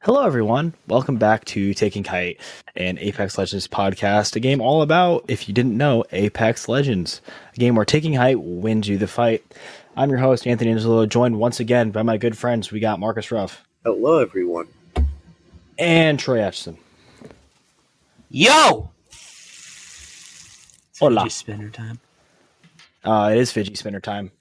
Hello, everyone. Welcome back to Taking Kite, an Apex Legends podcast, a game all about, if you didn't know, Apex Legends, a game where taking height wins you the fight. I'm your host, Anthony Angelo, joined once again by my good friends. We got Marcus Ruff. Hello, everyone. And Troy Atchison. Yo! Hola. Fidget spinner time. It is Fidget Spinner time.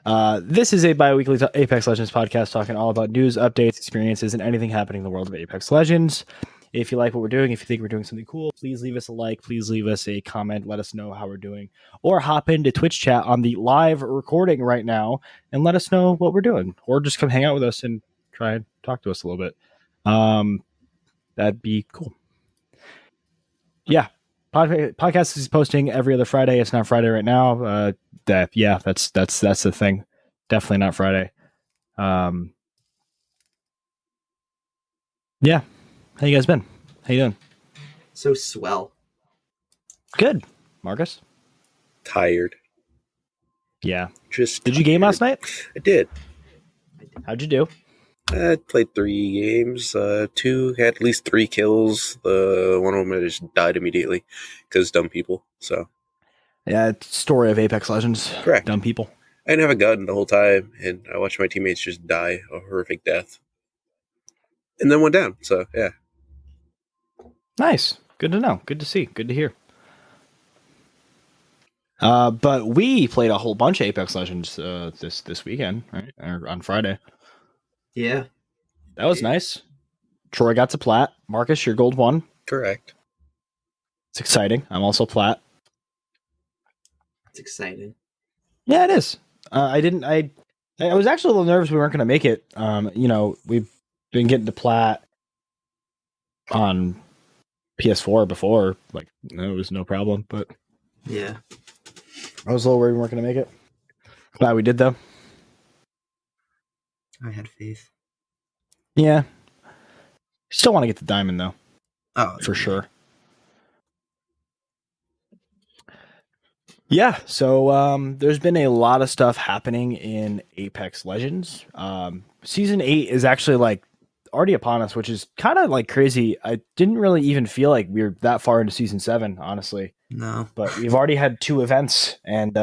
This is a bi-weekly Apex Legends podcast talking all about news, updates, experiences, and anything happening in the world of Apex Legends. If you like what we're doing, if you think we're doing something cool, please leave us a like, please leave us a comment, let us know how we're doing, or hop into Twitch chat on the live recording right now and let us know what we're doing, or just come hang out with us and try and talk to us a little bit. That'd be cool. Yeah. Podcast is posting every other Friday. It's not Friday right now. That's the thing. Definitely not Friday. Yeah. How you guys been? How you doing? So swell. Good. Marcus? Tired. Yeah. Did you game last night? I did. How'd you do? I played 3 games. 2 had at least 3 kills. One of them I just died immediately because dumb people. So Yeah, it's story of Apex Legends. Correct. Dumb people. I didn't have a gun the whole time, and I watched my teammates just die a horrific death, and then went down. So yeah. Nice. Good to know. Good to see. Good to hear. But we played a whole bunch of Apex Legends this weekend, right? Or on Friday. Yeah. That was nice. Troy got to plat. Marcus, you're gold 1. Correct. It's exciting. I'm also plat. It's exciting. Yeah, it is. I was actually a little nervous we weren't going to make it. We've been getting to plat on PS4 before. Like, it was no problem. But Yeah. I was a little worried we weren't going to make it. Glad we did, though. I had faith. Yeah. Still want to get the diamond, though. Oh, For sure. Yeah, so there's been a lot of stuff happening in Apex Legends. Season 8 is actually already upon us, which is kind of crazy. I didn't really even feel like we were that far into Season 7, honestly. No. But we've already had 2 events, and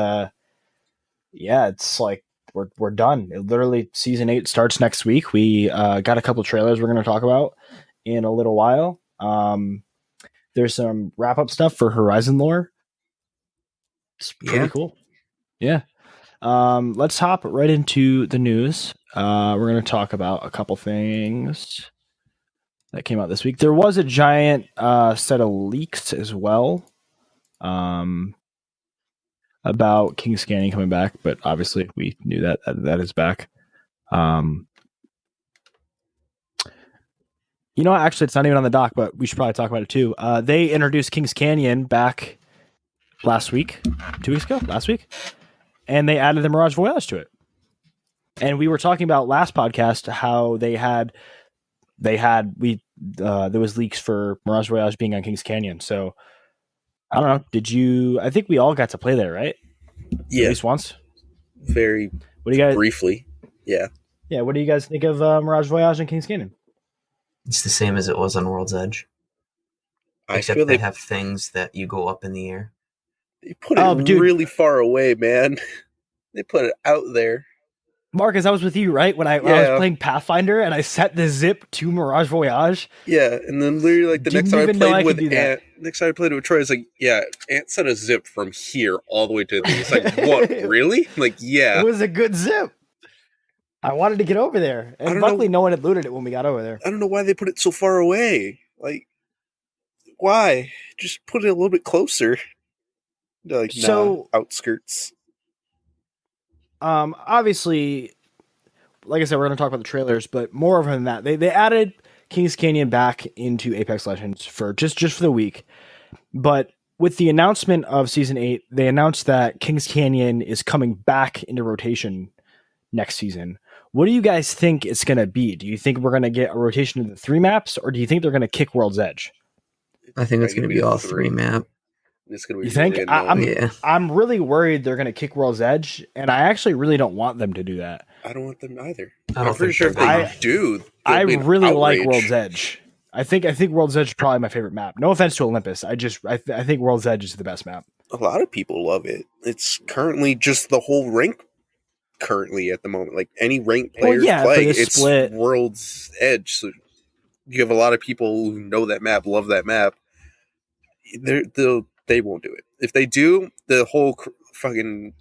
it's like we're done. Literally, Season 8 starts next week. We got a couple trailers we're going to talk about in a little while. There's some wrap-up stuff for Horizon lore. It's pretty cool. Yeah. Let's hop right into the news. We're going to talk about a couple things that came out this week. There was a giant set of leaks as well about King's Canyon coming back, but obviously we knew that is back. Actually, it's not even on the dock, but we should probably talk about it too. They introduced King's Canyon back last week, 2 weeks ago, last week, and they added the Mirage Voyage to it. And we were talking about last podcast how there was leaks for Mirage Voyage being on King's Canyon. So I don't know. I think we all got to play there, right? Yeah. At least once. Very. What do you guys briefly? Yeah. Yeah. What do you guys think of Mirage Voyage and King's Canyon? It's the same as it was on World's Edge. Except they have things that you go up in the air. They put it really far away, man. They put it out there. Marcus, I was with you, right? When I was playing Pathfinder and I set the zip to Mirage Voyage. Yeah, and then literally the next time I played with Troy, it's like, yeah, Ant set a zip from here all the way to the thing. It's like, what, really? Like, yeah. It was a good zip. I wanted to get over there. And luckily no one had looted it when we got over there. I don't know why they put it so far away. Like, why? Just put it a little bit closer. Outskirts. Obviously, like I said, we're going to talk about the trailers, but more than that, they added King's Canyon back into Apex Legends for just for the week. But with the announcement of Season 8, they announced that King's Canyon is coming back into rotation next season. What do you guys think it's going to be? Do you think we're going to get a rotation of the 3 maps, or do you think they're going to kick World's Edge? I think it's going to be all 3 map. It's gonna be you think? Really I'm really worried they're going to kick World's Edge, and I actually really don't want them to do that. I don't want them either. I'm pretty sure if they do, I really like World's Edge. I think World's Edge is probably my favorite map. No offense to Olympus, I think World's Edge is the best map. A lot of people love it. It's currently just the whole rank. Currently, at the moment, like any ranked players playing, it's split. World's Edge. So you have a lot of people who know that map, love that map. They won't do it. If they do, the whole fucking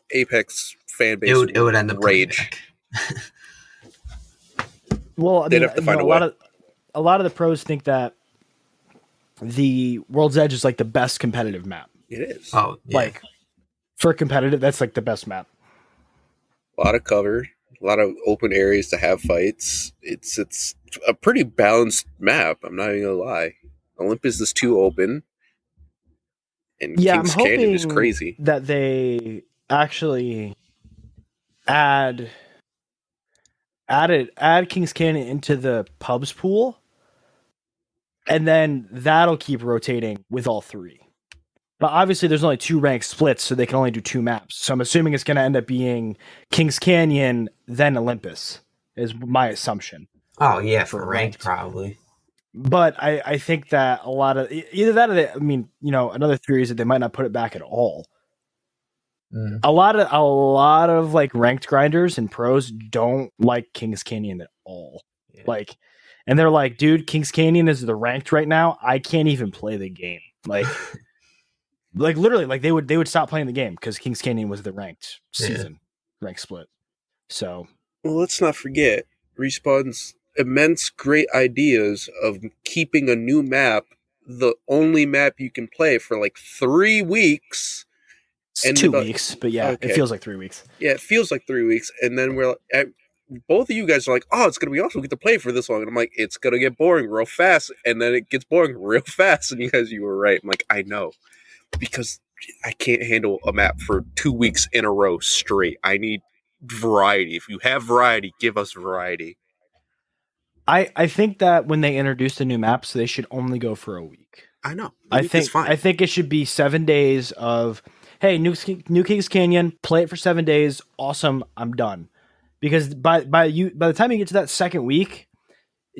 Apex fan base it would end up rage. Well, I mean, have to find a lot of the pros think that the World's Edge is like the best competitive map. It is. Oh, yeah. Like for competitive, that's like the best map. A lot of cover, a lot of open areas to have fights. It's a pretty balanced map. I'm not even gonna lie. Olympus is too open, and Kings Canyon is crazy. That they actually add Kings Canyon into the pubs pool, and then that'll keep rotating with all three. But obviously there's only 2 ranked splits, so they can only do 2 maps. So I'm assuming it's going to end up being Kings Canyon, then Olympus, is my assumption. Oh, yeah, for ranked probably. But I think that a lot of, either that or another theory is that they might not put it back at all. Mm. A lot of like ranked grinders and pros don't like Kings Canyon at all. Yeah. Like, and they're like, dude, Kings Canyon is the ranked right now. I can't even play the game. Like, like literally, like they would stop playing the game because Kings Canyon was the ranked season, ranked split. So, well, let's not forget Respawn's immense great ideas of keeping a new map the only map you can play for like 3 weeks. It's 2 weeks, but yeah, okay. It feels like 3 weeks. Yeah, it feels like 3 weeks, and then both of you guys are like, "Oh, it's gonna be awesome. We get to play for this long," and I'm like, "It's gonna get boring real fast," and then it gets boring real fast. And you were right. I'm like, I know. Because I can't handle a map for 2 weeks in a row straight. I need variety. If you have variety, give us variety. I think that when they introduce the new maps, they should only go for a week. I know. I think it should be 7 days of, hey, New Kings Canyon, play it for 7 days. Awesome, I'm done. Because by the time you get to that second week,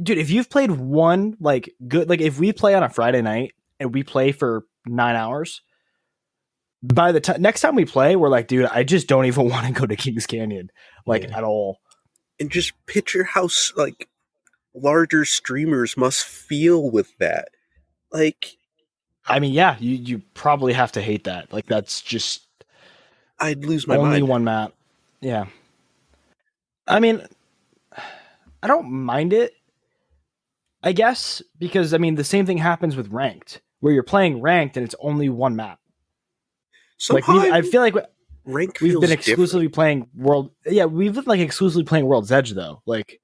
dude, if you've played one like good, like if we play on a Friday night and we play for 9 hours, by the next time we play, we're like, dude, I just don't even want to go to Kings Canyon at all. And just picture how like larger streamers must feel with that. Like, I mean, yeah, you probably have to hate that. Like, that's just I'd lose my mind. Only one map. Yeah. I mean, I don't mind it, I guess, because I mean the same thing happens with ranked, where you're playing ranked and it's only one map. Somehow I feel like we've been exclusively playing World. Yeah, we've been like exclusively playing World's Edge though, like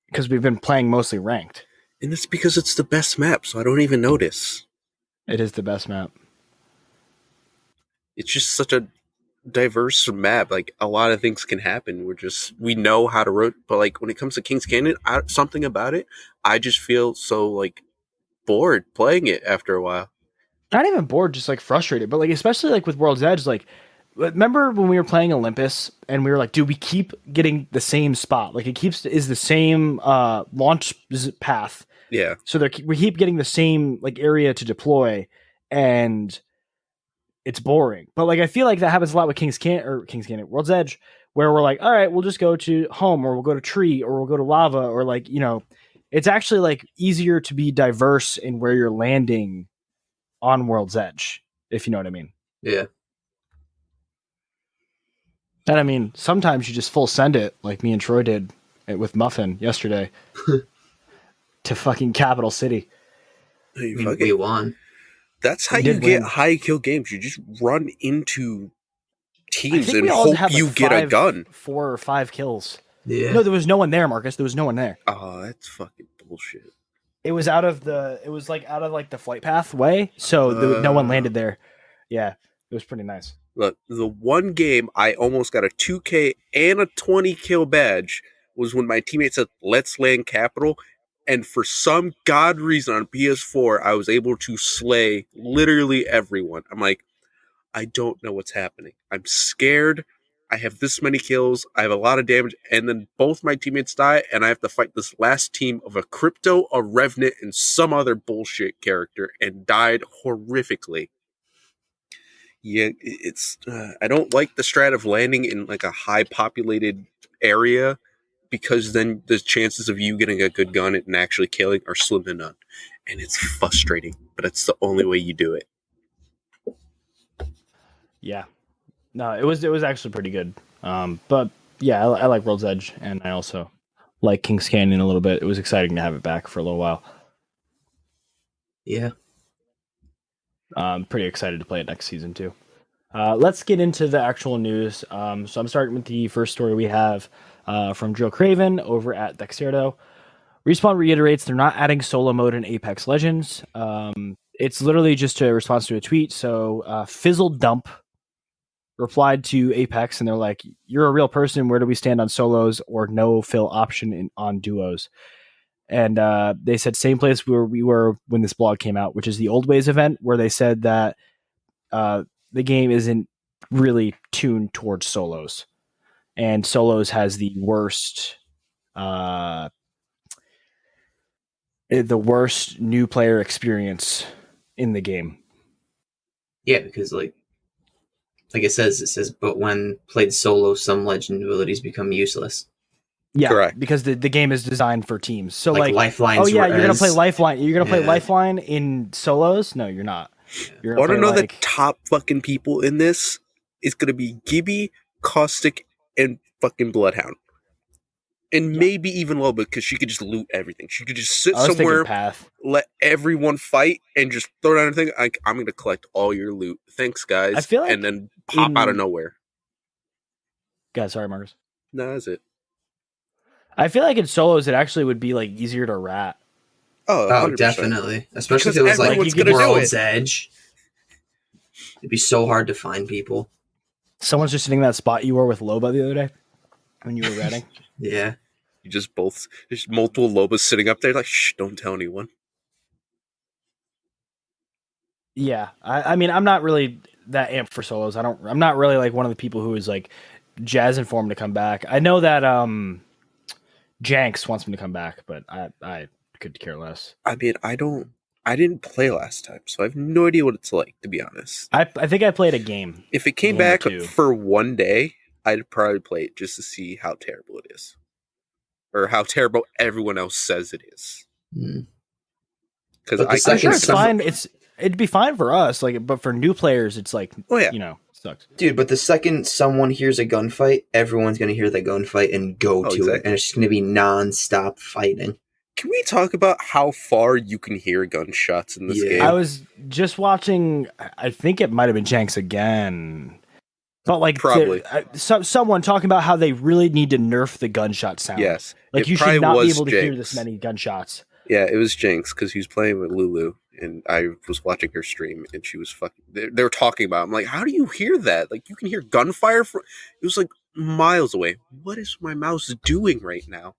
because we've been playing mostly ranked. And it's because it's the best map, so I don't even notice. It is the best map. It's just such a diverse map. Like a lot of things can happen. We know how to rotate, but like when it comes to Kings Canyon, something about it, I just feel so like bored playing it after a while. Not even bored, just like frustrated. But like especially like with World's Edge, like remember when we were playing Olympus and we were like, dude, we keep getting the same spot. Like it is the same launch path. Yeah. So we keep getting the same like area to deploy, and it's boring. But like I feel like that happens a lot with Kings Canyon, World's Edge, where we're like, all right, we'll just go to home, or we'll go to tree, or we'll go to lava, or like, it's actually like easier to be diverse in where you're landing on World's Edge, if you know what I mean. Yeah. And I mean, sometimes you just full send it, like me and Troy did with Muffin yesterday to fucking Capital City. We won. That's how you get high kill games. You just run into teams and hope you get a gun. 4 or 5 kills. Yeah. No, there was no one there, Marcus. There was no one there. Oh, that's fucking bullshit. It was out of the flight path way, so no one landed there. Yeah, it was pretty nice. Look, the one game I almost got a 2K and a 20 kill badge was when my teammate said, "Let's land Capital." And for some god reason on PS4, I was able to slay literally everyone. I'm like, I don't know what's happening. I'm scared. I have this many kills, I have a lot of damage, and then both my teammates die, and I have to fight this last team of a Crypto, a Revenant, and some other bullshit character, and died horrifically. Yeah, it's I don't like the strat of landing in like a high populated area, because then the chances of you getting a good gun and actually killing are slim to none, and it's frustrating. But it's the only way you do it. Yeah, no, it was actually pretty good. But yeah, I like World's Edge, and I also like Kings Canyon a little bit. It was exciting to have it back for a little while. Yeah. I'm pretty excited to play it next season too. Let's get into the actual news. So I'm starting with the first story we have from Joe Craven over at Dexerto. Respawn reiterates they're not adding solo mode in Apex Legends. It's literally just a response to a tweet. So Fizzle Dump replied to Apex, and they're like, "You're a real person. Where do we stand on solos or no fill option on duos?" And they said same place where we were when this blog came out, which is the Old Ways event, where they said that the game isn't really tuned towards solos, and solos has the worst new player experience in the game. Yeah, because like it says, but when played solo, some legend abilities become useless. Yeah, correct. Because the game is designed for teams. So like Lifelines. Oh yeah, you're gonna play Lifeline. You're gonna play Lifeline in solos? No, you're not. I want to know the top fucking people in this is gonna be Gibby, Caustic, and fucking Bloodhound. And maybe even Loba, because she could just loot everything. She could just sit somewhere, let everyone fight, and just throw down everything. I'm going to collect all your loot. Thanks, guys. I feel like and then pop out of nowhere. God, sorry, Marcus. No, that's it. I feel like in solos, it actually would be like easier to rat. Oh, 100%. Definitely. Especially if it was like World's Edge. It'd be so hard to find people. Someone's just sitting in that spot you were with Loba the other day when you were ratting. Yeah. You just there's multiple Lobas sitting up there like, shh, don't tell anyone. Yeah. I mean, I'm not really that amped for solos. I'm not really like one of the people who is like jazzing for him to come back. I know that Janks wants him to come back, but I could care less. I mean, I didn't play last time, so I have no idea what it's like, to be honest. I think I played a game. If it came back for one day, I'd probably play it just to see how terrible it is. Or how terrible everyone else says it is. Because I'm sure it's fine. It'd be fine for us, but for new players, it's like, sucks. Dude, but the second someone hears a gunfight, everyone's going to hear the gunfight and go to it. And it's just going to be non-stop fighting. Can we talk about how far you can hear gunshots in this game? I was just watching, I think it might have been Janks again. But like probably someone talking about how they really need to nerf the gunshot sound. Yes, like you should not be able to hear this many gunshots. Yeah, it was Jinx because he was playing with Lulu, and I was watching her stream, and she was fucking. They were talking about it. I'm like, how do you hear that? Like you can hear gunfire from. It was like miles away. What is my mouse doing right now?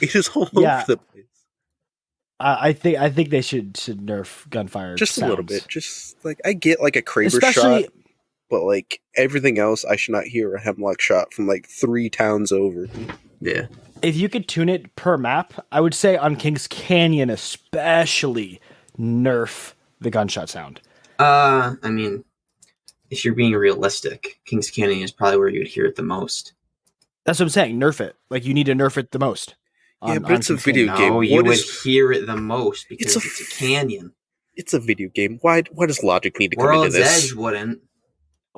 It is all over the place. I think they should nerf gunfire just sounds. A little bit. Just like I get like a Kraber shot. But, like, everything else, I should not hear a Hemlock shot from, like, 3 towns over. Yeah. If you could tune it per map, I would say on Kings Canyon especially, nerf the gunshot sound. I mean, if you're being realistic, Kings Canyon is probably where you'd hear it the most. That's what I'm saying. Nerf it. Like, you need to nerf it the most. But it's a video game. No, you would hear it the most because it's a canyon. It's a video game. Why does logic need to come into this? World's Edge wouldn't.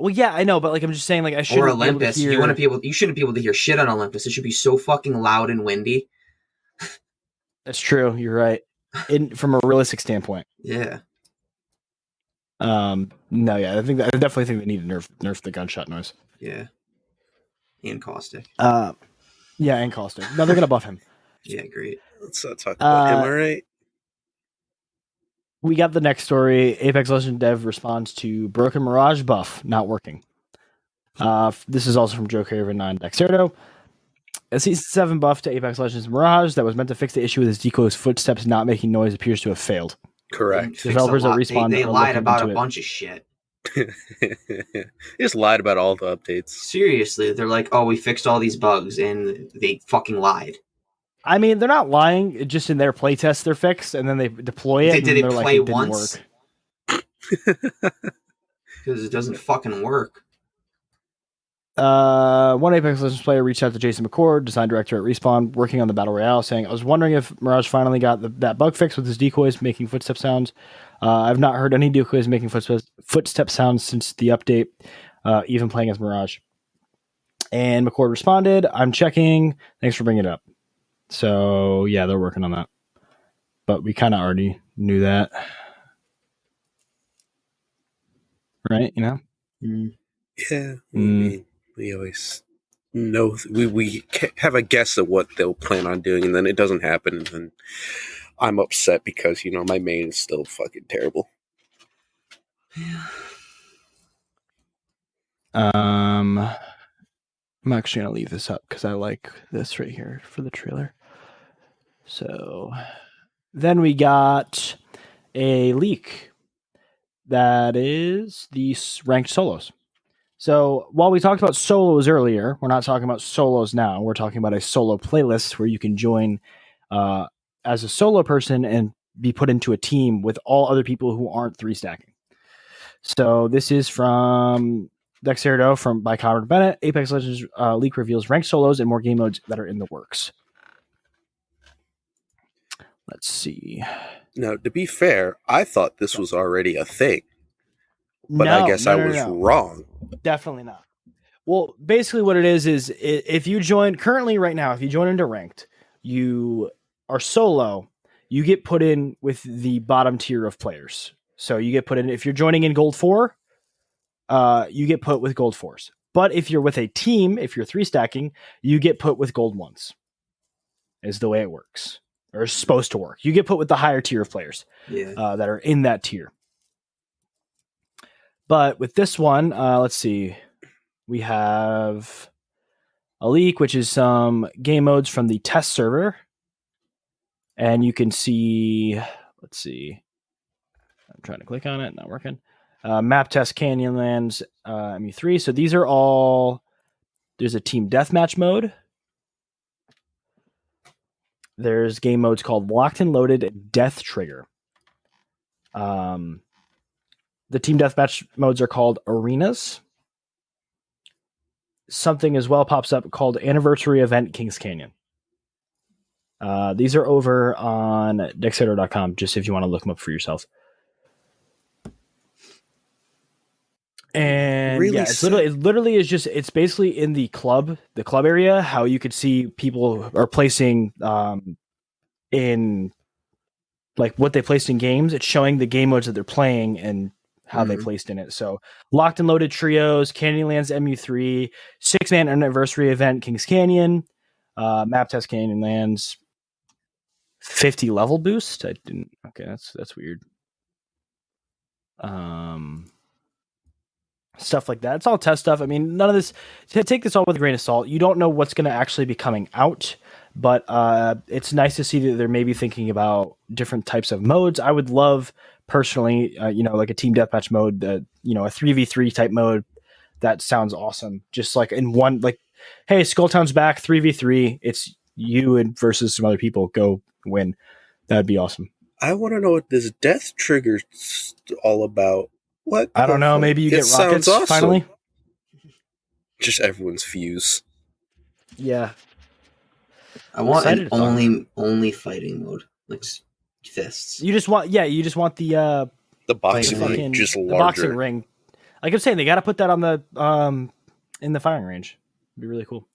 Well, yeah, I know, but like I'm just saying, like I shouldn't. Or Olympus. Be able to hear... You shouldn't be able to hear shit on Olympus. It should be so fucking loud and windy. That's true. You're right. From a realistic standpoint. Yeah. No, yeah, I definitely think they need to nerf the gunshot noise. Yeah. And Caustic. Yeah, and Caustic. No, they're gonna buff him. Yeah, great. Let's not talk about him. All right. We got the next story. Apex Legends dev responds to broken Mirage buff not working. This is also from Joe Craven on Dexerto. A Season 7 buff to Apex Legends Mirage that was meant to fix the issue with his decoy's footsteps not making noise appears to have failed. Correct. Developers at Respawn they lied about a bunch of shit. They just lied about all the updates. Seriously, they're like, oh, we fixed all these bugs, and they fucking lied. I mean, they're not lying. Just in their playtest, they're fixed, and then they deploy it, Did and it they're play like, it didn't once? work. Because it doesn't fucking work. One Apex Legends player reached out to Jason McCord, design director at Respawn, working on the Battle Royale, saying, I was wondering if Mirage finally got that bug fixed with his decoys making footstep sounds. I've not heard any decoys making footstep sounds since the update, even playing as Mirage. And McCord responded, I'm checking. Thanks for bringing it up. So, yeah, they're working on that. But we kind of already knew that. Right? You know? Yeah. I mean, we always know. We have a guess at what they'll plan on doing, and then it doesn't happen. And then I'm upset because, my main is still fucking terrible. I'm actually going to leave this up because I like this right here for the trailer. So then we got a leak that is the ranked solos. So while we talked about solos earlier, we're not talking about solos now. We're talking about a solo playlist where you can join as a solo person and be put into a team with all other people who aren't 3-stacking. So this is from Dexerto by Connor Bennett. Apex Legends leak reveals ranked solos and more game modes that are in the works. Let's see. Now, to be fair, I thought this was already a thing. But I guess I was wrong. Definitely not. Well, basically what it is if you join currently right now, if you join into ranked, you are solo, you get put in with the bottom tier of players. So you get put in, if you're joining in gold 4, you get put with gold 4s. But if you're with a team, if you're 3-stacking, you get put with gold 1s. Is the way it works. Or is supposed to work. You get put with the higher tier of players that are in that tier. But with this one, let's see. We have a leak, which is some game modes from the test server. And you can see, let's see. I'm trying to click on it, not working. Map test Canyonlands MU3. So these are all, there's a team deathmatch mode. There's game modes called Locked and Loaded and Death Trigger. The team deathmatch modes are called Arenas. Something as well pops up called Anniversary Event Kings Canyon. These are over on Dexeter.com, just if you want to look them up for yourself. And really it literally is just, it's basically in the club area, how you could see people are placing in like what they placed in games. It's showing the game modes that they're playing and how they placed in it. So Locked and Loaded Trios, Canyonlands MU3, 6-man anniversary event Kings Canyon, map test Canyonlands, 50 level boost. I didn't. Okay, that's weird. Stuff like that. It's all test stuff. I mean, none of this. Take this all with a grain of salt. You don't know what's going to actually be coming out, but it's nice to see that they're maybe thinking about different types of modes. I would love personally, like a team deathmatch mode, a 3v3 type mode. That sounds awesome. Just like in one, like, hey, Skulltown's back, 3v3. It's you and versus some other people. Go win. That'd be awesome. I want to know what this death trigger's all about. What? I don't know. Maybe you get rockets awesome. Finally. Just everyone's fuse. Yeah. I want an only fighting mode, like fists. You just want the boxing ring, just larger. The boxing ring. Like I'm saying, they got to put that on the in the firing range. It'd be really cool.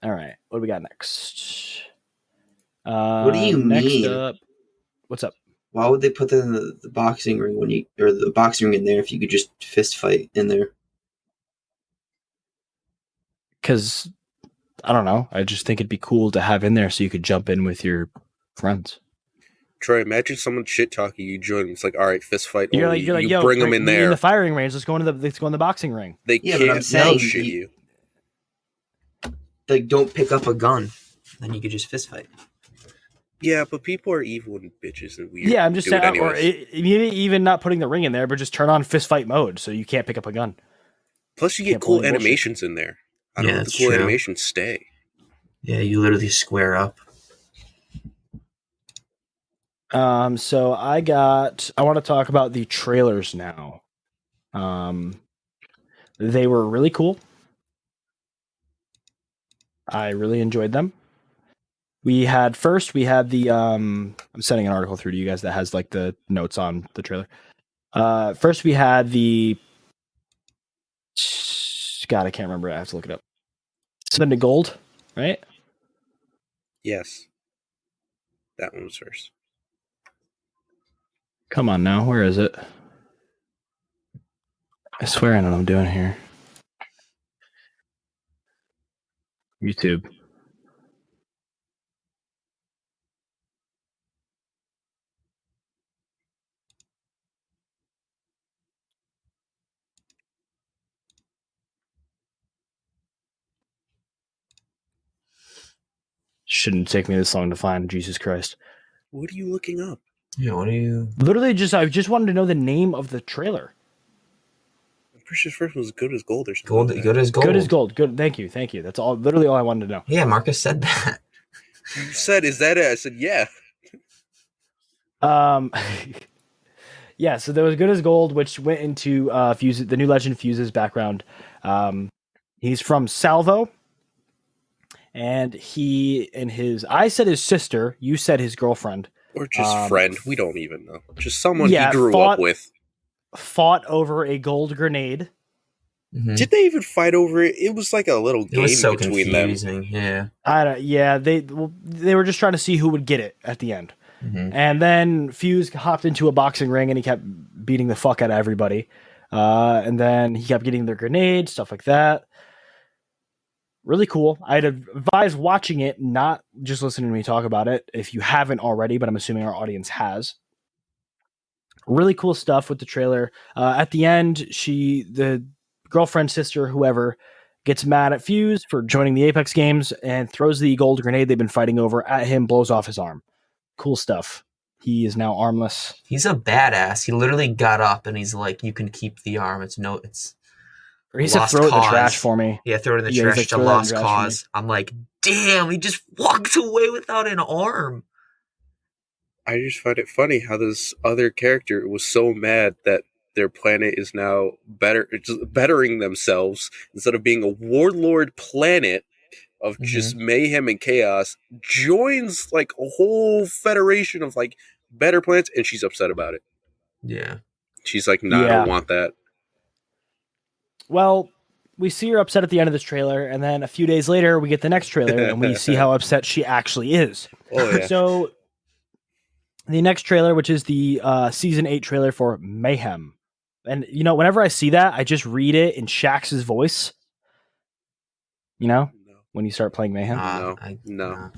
All right, what do we got next? What do you mean? What's up? Why would they put that in the boxing ring or the boxing ring in there if you could just fist fight in there? Because I don't know. I just think it'd be cool to have in there so you could jump in with your friends. Troy, imagine someone shit talking you join. It's like, all right, fist fight. You're like, yo, bring them in there. In the firing range. Let's go in the boxing ring. They can't bullshit you. Like, don't pick up a gun. Then you could just fist fight. Yeah, but people are evil and bitches and weird. Yeah, I'm just Do it saying, or anyways. maybe even not putting the ring in there, but just turn on fist fight mode so you can't pick up a gun. Plus, you get Can't pull cool any bullshit. animations in there. I don't Yeah, know if the that's cool true. animations stay. Yeah, you literally square up. So I want to talk about the trailers now. They were really cool. I really enjoyed them. We had the I'm sending an article through to you guys that has like the notes on the trailer. First we had the God, I can't remember. I have to look it up. Spin to Gold, right? Yes. That one was first. Come on now, where is it? I swear I know what I'm doing here. YouTube. Shouldn't take me this long to find. Jesus Christ. What are you looking up? Yeah, what are you? Literally, I just wanted to know the name of the trailer. I'm pretty sure the first one was Good as Gold or something. like that. Good as gold. Good as gold. Good. Thank you. That's all. Literally all I wanted to know. Yeah, Marcus said that. You said, "Is that it?" I said, "Yeah." Yeah. So there was Good as Gold, which went into Fuse, the new Legend Fuse's background. He's from Salvo, and I said his sister. You said his girlfriend. Or just friend. We don't even know. Just someone he grew fought up with. Fought over a gold grenade. Mhm. Did they even fight over it? It was like a little It game was so between confusing. Yeah. They were just trying to see who would get it at the end. Mhm. And then Fuse hopped into a boxing ring and he kept beating the fuck out of everybody. And then he kept getting their grenades, stuff like that. Really cool. I'd advise watching it, not just listening to me talk about it, if you haven't already, but I'm assuming our audience has. Really cool stuff with the trailer. At the end, the girlfriend, sister, whoever, gets mad at Fuse for joining the Apex games and throws the gold grenade they've been fighting over at him, blows off his arm. Cool stuff. He is now armless. He's a badass. He literally got up and he's like, "You can keep the arm. It's Or he said, lost throw it in the cause." trash for me. Yeah, throw it in the Yeah, he's trash. like, It's a "Throw that in the lost trash for me." cause. I'm like, damn, he just walked away without an arm. I just find it funny how this other character was so mad that their planet is now bettering themselves instead of being a warlord planet of just mayhem and chaos. Joins like a whole federation of like better planets, and she's upset about it. Yeah. She's like, "Nah, I Yeah. don't want that." Well, we see her upset at the end of this trailer, and then a few days later, we get the next trailer, and we see how upset she actually is. Oh yeah. So, the next trailer, which is the Season 8 trailer for Mayhem. And, whenever I see that, I just read it in Shax's voice. No. When you start playing Mayhem. No.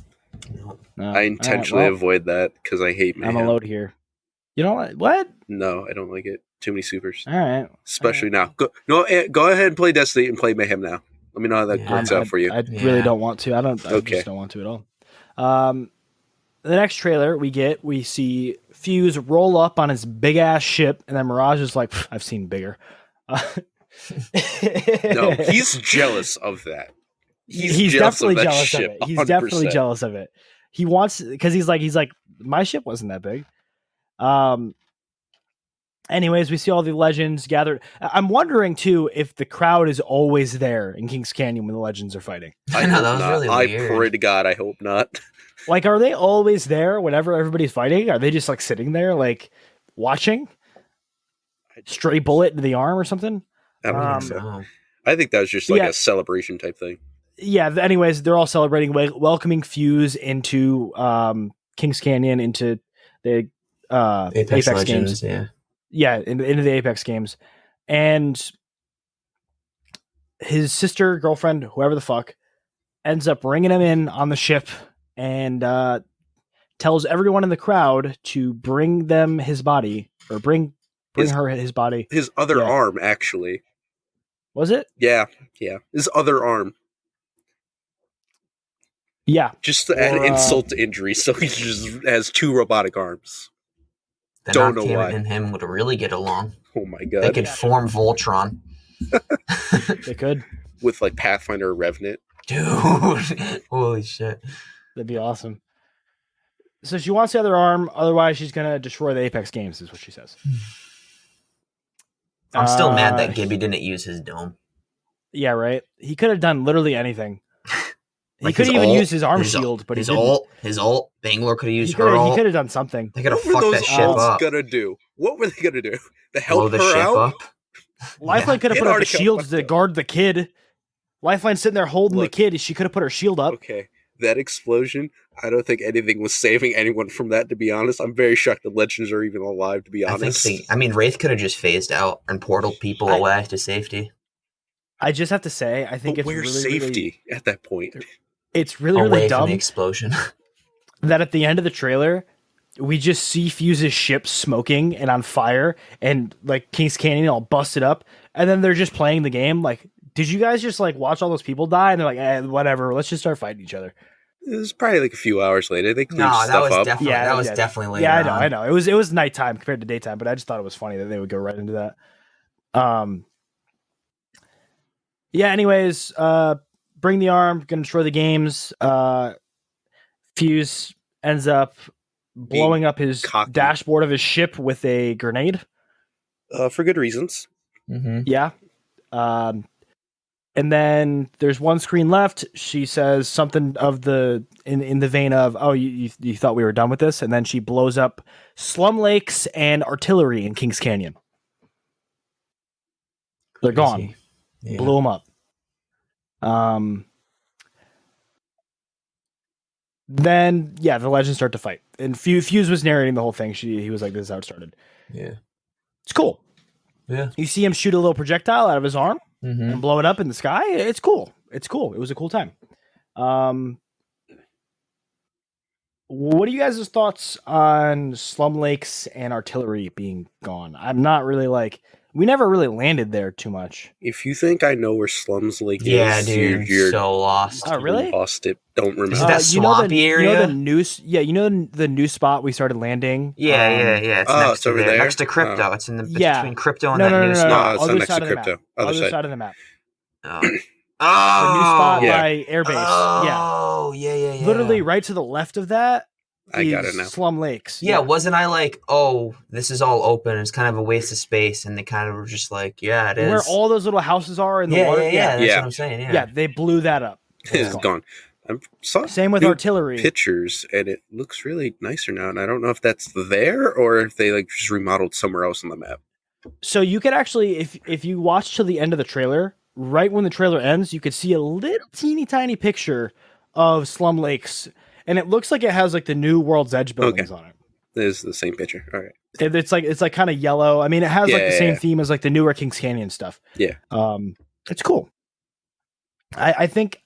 No. I intentionally Alright, avoid that because I hate well, I'm mayhem. a load here. You know what? No, I don't like it. Too many supers. All right. Especially now. Go ahead and play Destiny and play Mayhem now. Let me know how that works out for you. I really don't want to. I just don't want to at all. The next trailer we see Fuse roll up on his big ass ship, and then Mirage is like, "I've seen bigger." No, he's jealous of that. He's definitely jealous of it. He's 100%. definitely jealous of it. He wants, because he's like, my ship wasn't that big. Anyways, we see all the legends gathered. I'm wondering too if the crowd is always there in Kings Canyon when the legends are fighting. I know, that was really weird. I pray to God, I hope not. Like, are they always there whenever everybody's fighting? Are they just like sitting there, like watching? Stray bullet into the arm or something? I don't think so. I think that was just like a celebration type thing. Yeah. Anyways, they're all celebrating, welcoming Fuse into Kings Canyon, into the Apex Legends, games. Yeah. Yeah, into the Apex games. And his sister, girlfriend, whoever the fuck, ends up bringing him in on the ship and tells everyone in the crowd to bring them his body, or bring her his body. His other arm, actually. Was it? Yeah. His other arm. Yeah. Just to add Or, insult to injury, so he just has 2 robotic arms. Then Don't know Octane why. and him would really get along. Oh my They god. could form Voltron. They could. With like Pathfinder or Revenant. Dude, holy shit. That'd be awesome. So she wants the other arm. Otherwise, she's going to destroy the Apex games, is what she says. I'm still mad that Gibby didn't use his dome. Yeah, right? He could have done literally anything. He Like could his even ult, use his arm his- shield, but his he didn't. His ult. Bangalore could have He used her could ult. have done something. They could have What were fucked those that ship ults up. gonna do? What were they gonna do? To Blow help the her ship out? up. Lifeline could have It put up a already got shield fucked to up. guard the kid. Lifeline sitting there holding Look. the kid. She could have put her shield up. Okay, that explosion, I don't think anything was saving anyone from that, to be honest. I'm very shocked the Legends are even alive, to be honest. Wraith could have just phased out and portaled people away to safety. I just have to say, I think But it's where's really, safety at that point? it's really Away from dumb the explosion. that at the end of the trailer, we just see Fuse's ship smoking and on fire and like King's Canyon all busted up. And then they're just playing the game. Like, did you guys just like watch all those people die? And they're like, whatever, let's just start fighting each other. It was probably like a few hours later. They cleared No, that stuff was up. definitely Yeah, that was yeah. definitely later. Yeah, I on. know. It was nighttime compared to daytime, but I just thought it was funny that they would go right into that. Yeah, anyways, bring the arm, gonna destroy the games. Fuse ends up blowing up his cocky. dashboard of his ship with a grenade. For good reasons. Mm-hmm. Yeah. And then there's one screen left. She says something of the in the vein of, "Oh, you thought we were done with this?" And then she blows up Slum Lakes and artillery in Kings Canyon. They're gone. Yeah. Blew them up. Then yeah, the legends start to fight, and Fuse was narrating the whole thing. He was like, "This is how it started." Yeah. It's cool. Yeah. You see him shoot a little projectile out of his arm Mm-hmm. and blow it up in the sky. It's cool. It's cool. It was a cool time. What are you guys' thoughts on Slum Lakes and artillery being gone? I'm not really like, we never really landed there too much. If you think I know where Slums Lake Yeah, is, dude. you're so lost. Oh, really? lost it. Don't remember. Is it that swampy You area? know the new, the new spot we started landing. Yeah. It's Oh, next it's to over there. there? Next to crypto. Oh. It's in the Yeah. between crypto and No, that no, new no, no, spot. No, it's not Other next side to of the crypto. map. Other Other side. side of the map. Oh. The new spot Yeah. by Airbase. Oh, yeah. Literally right to the left of that I got is it now. Slum Lakes. Yeah, wasn't I like, oh, this is all open. It's kind of a waste of space. And they kind of were just like, yeah, it is. Where all those little houses are in the water. That's Yeah. what I'm saying. Yeah, they blew that up. It's gone. I saw Same with new artillery. pictures, and it looks really nicer now. And I don't know if that's there or if they like just remodeled somewhere else on the map. So you could actually, if you watch till the end of the trailer, right when the trailer ends, you could see a little teeny tiny picture of Slum Lakes, and it looks like it has like the new World's Edge buildings on it. It is the same picture. All right. It's like kind of yellow. I mean, it has like the same Yeah. theme as like the newer Kings Canyon stuff. Yeah. It's cool. I think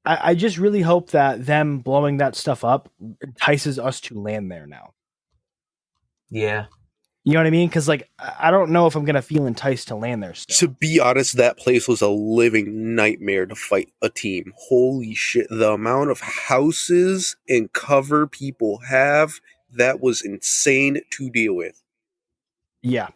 I just really hope that them blowing that stuff up entices us to land there now. Yeah. You know what I mean? Because like I don't know if I'm gonna feel enticed to land there still. To be honest, that place was a living nightmare to fight a team. Holy shit. The amount of houses and cover people have, that was insane to deal with. Yeah.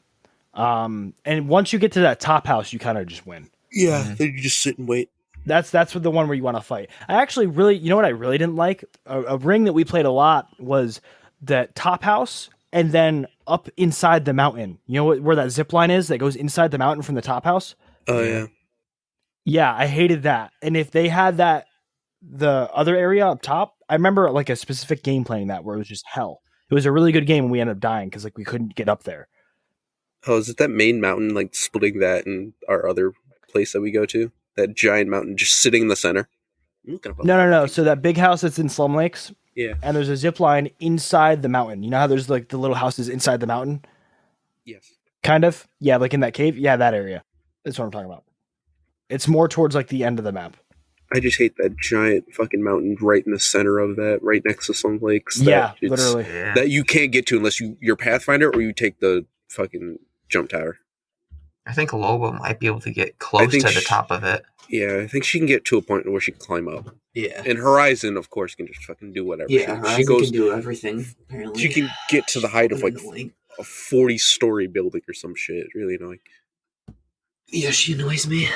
And once you get to that top house, you kind of just win. Yeah. Mhm. Then you just sit and wait. That's what the one where you want to fight. I actually really, you know what I really didn't like? A ring that we played a lot was the top house and then up inside the mountain. You know where that zip line is that goes inside the mountain from the top house? Oh, yeah. Yeah, I hated that. And if they had that, the other area up top, I remember like a specific game playing that where it was just hell. It was a really good game and we ended up dying because like we couldn't get up there. Oh, is it that main mountain, like splitting that and our other place that we go to? That giant mountain just sitting in the center? I'm looking up No. So that big house that's in Slum Lakes, Yeah. and there's a zip line inside the mountain. You know how there's like the little houses inside the mountain? Yes. Kind of. Yeah, like in that cave. Yeah, that area. That's what I'm talking about. It's more towards like the end of the map. I just hate that giant fucking mountain right in the center of that, right next to some lakes. That Yeah, it's- literally. Yeah. That you can't get to unless you're Pathfinder or you take the fucking jump tower. I think Loba might be able to get close to the top of it. Yeah, I think she can get to a point where she can climb up. Yeah. And Horizon, of course, can just fucking do whatever. Yeah, Horizon can do everything, apparently. She can get to the height of like a 40-story building or some shit. It's really annoying. Yeah, she annoys me.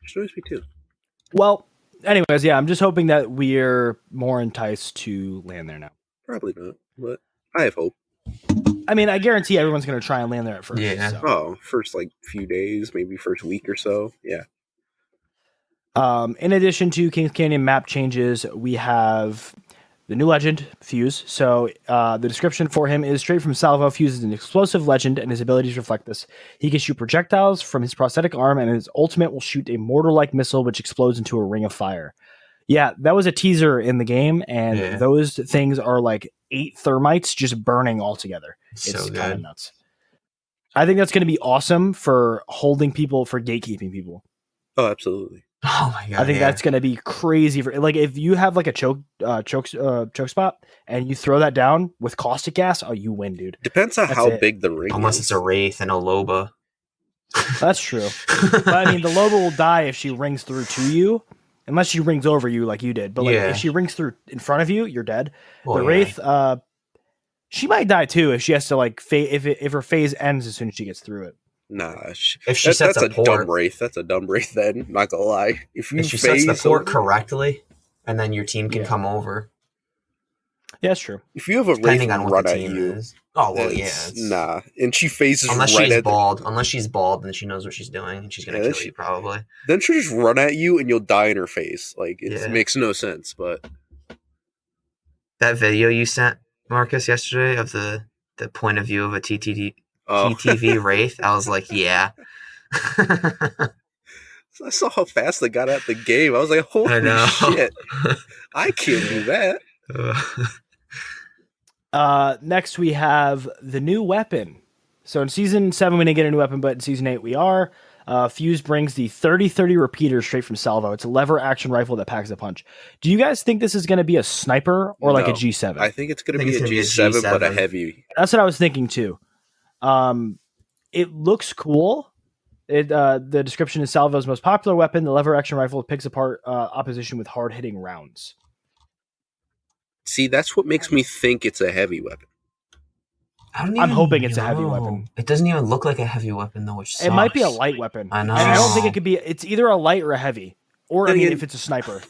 She annoys me too. Well, anyways, yeah, I'm just hoping that we're more enticed to land there now. Probably not, but I have hope. I mean, I guarantee everyone's going to try and land there at first. Yeah. So. Oh, first like few days, maybe first week or so. Yeah. In addition to Kings Canyon map changes, we have the new legend, Fuse. So the description for him is straight from Salvo. Fuse is an explosive legend, and his abilities reflect this. He can shoot projectiles from his prosthetic arm, and his ultimate will shoot a mortar-like missile which explodes into a ring of fire. Yeah, that was a teaser in the game, and those things are like 8 thermites just burning all together. It's so kind of nuts. I think that's going to be awesome for holding people, for gatekeeping people. Oh, absolutely. Oh my god! I think that's going to be crazy. For like, if you have like a choke spot and you throw that down with caustic gas, oh, you win, dude. Depends on how big the ring. Unless it's a Wraith and a Loba. That's true. But I mean, the Loba will die if she rings through to you, unless she rings over you like you did. But like, if she rings through in front of you, you're dead. Well, the Wraith, she might die too if she has to like if her phase ends as soon as she gets through it. Nah, if she sets that's a port, dumb Wraith. That's a dumb Wraith. Then, not gonna lie. If she sets the port correctly, and then your team can come over. Yeah, that's true. If you have a Wraith run at you, oh well, nah. And she phases unless she's bald. Unless she's bald, then she knows what she's doing, and she's gonna kill you probably. Then she'll just run at you, and you'll die in her face. Like it makes no sense. But that video you sent Marcus yesterday of the point of view of a TTV Wraith, I was like, yeah. I saw how fast they got at the game. I was like, holy shit. I can't do that. Next, we have the new weapon. So in Season 7, we didn't get a new weapon, but in Season 8, we are. Fuse brings the 30-30 repeater straight from Salvo. It's a lever action rifle that packs a punch. Do you guys think this is going to be a sniper or like a G7? I think it's going to be a G7, but a heavy. That's what I was thinking too. It looks cool. The description is Salvo's most popular weapon. The lever action rifle picks apart opposition with hard hitting rounds. See, that's what makes me think it's a heavy weapon. I'm hoping it's a heavy weapon. It doesn't even look like a heavy weapon though, which sucks. It might be a light weapon. I know. And I don't think it could be. It's either a light or a heavy. Or I mean, if it's a sniper.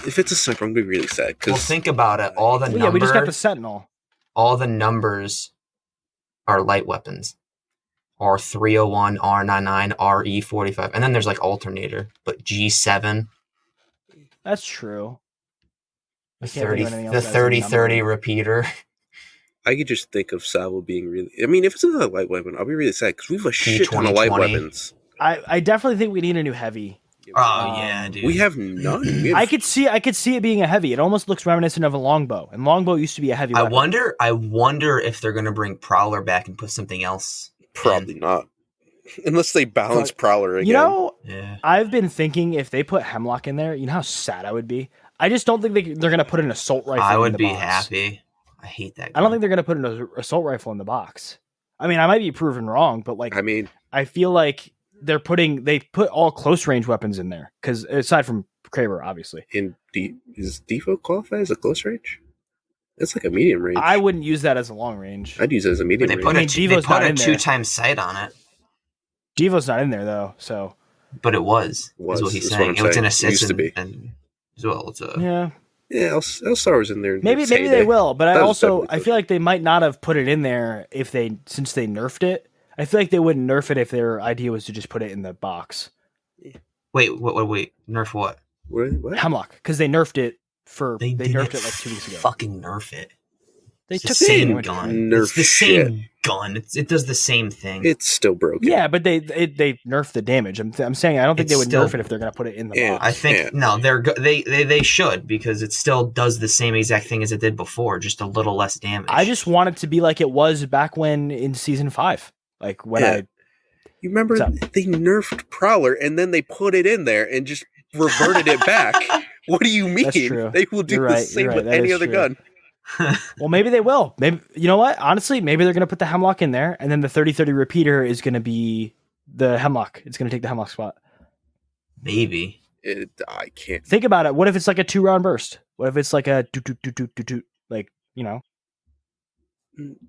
If it's a sniper, I'm gonna be really sad. Well, think about it. All the numbers. Yeah, we just got the Sentinel. All the numbers are light weapons. R301, R99, RE45, and then there's like alternator, but G7. That's true. The 30-30 repeater. I could just think of Salvo being really. I mean, if it's another light weapon, I'll be really sad because we have a shit ton of light weapons. I definitely think we need a new heavy. Oh yeah, dude. We have none. I could see it being a heavy. It almost looks reminiscent of a longbow, and longbow used to be a heavy weapon. I wonder if they're gonna bring Prowler back and put something else. Probably not, unless they balance Prowler again. You know, I've been thinking if they put Hemlock in there, you know how sad I would be. I just don't think they're gonna put an assault rifle. I would be happy. I hate that gun. I don't think they're gonna put an assault rifle in the box. I mean, I might be proven wrong, but like, I feel like they put all close range weapons in there because aside from Kraber, obviously. Is Devo qualify as a close range? It's like a medium range. I wouldn't use that as a long range. I'd use it as a medium range. They put a 2-time sight on it. Devo's not in there though, so. But it was. Is what he's saying. It was an assist. It used to be. And as well, it's a. Yeah. Yeah, Elstar was in there. Maybe they will, but I feel like they might not have put it in there since they nerfed it. I feel like they wouldn't nerf it if their idea was to just put it in the box. Wait, nerf what? What? Hemlock, because they nerfed it they nerfed it like 2 weeks ago. Fucking nerf it. They took the same gun. It's the same gun. It does the same thing. It's still broken. Yeah, but they nerfed the damage. I'm saying I don't think they would nerf it if they're going to put it in the box. I think no, they should because it still does the same exact thing as it did before, just a little less damage. I just want it to be like it was back when in Season 5, like when You remember they nerfed Prowler and then they put it in there and just reverted it back. What do you mean? That's true. They will do the same with any other gun. Well, maybe they will. Maybe, you know what? Honestly, maybe they're going to put the Hemlock in there, and then the 30-30 repeater is going to be The Hemlock. It's going to take the Hemlock spot. Maybe. I can't. Think about it. What if it's like a 2-round burst? What if it's like a like,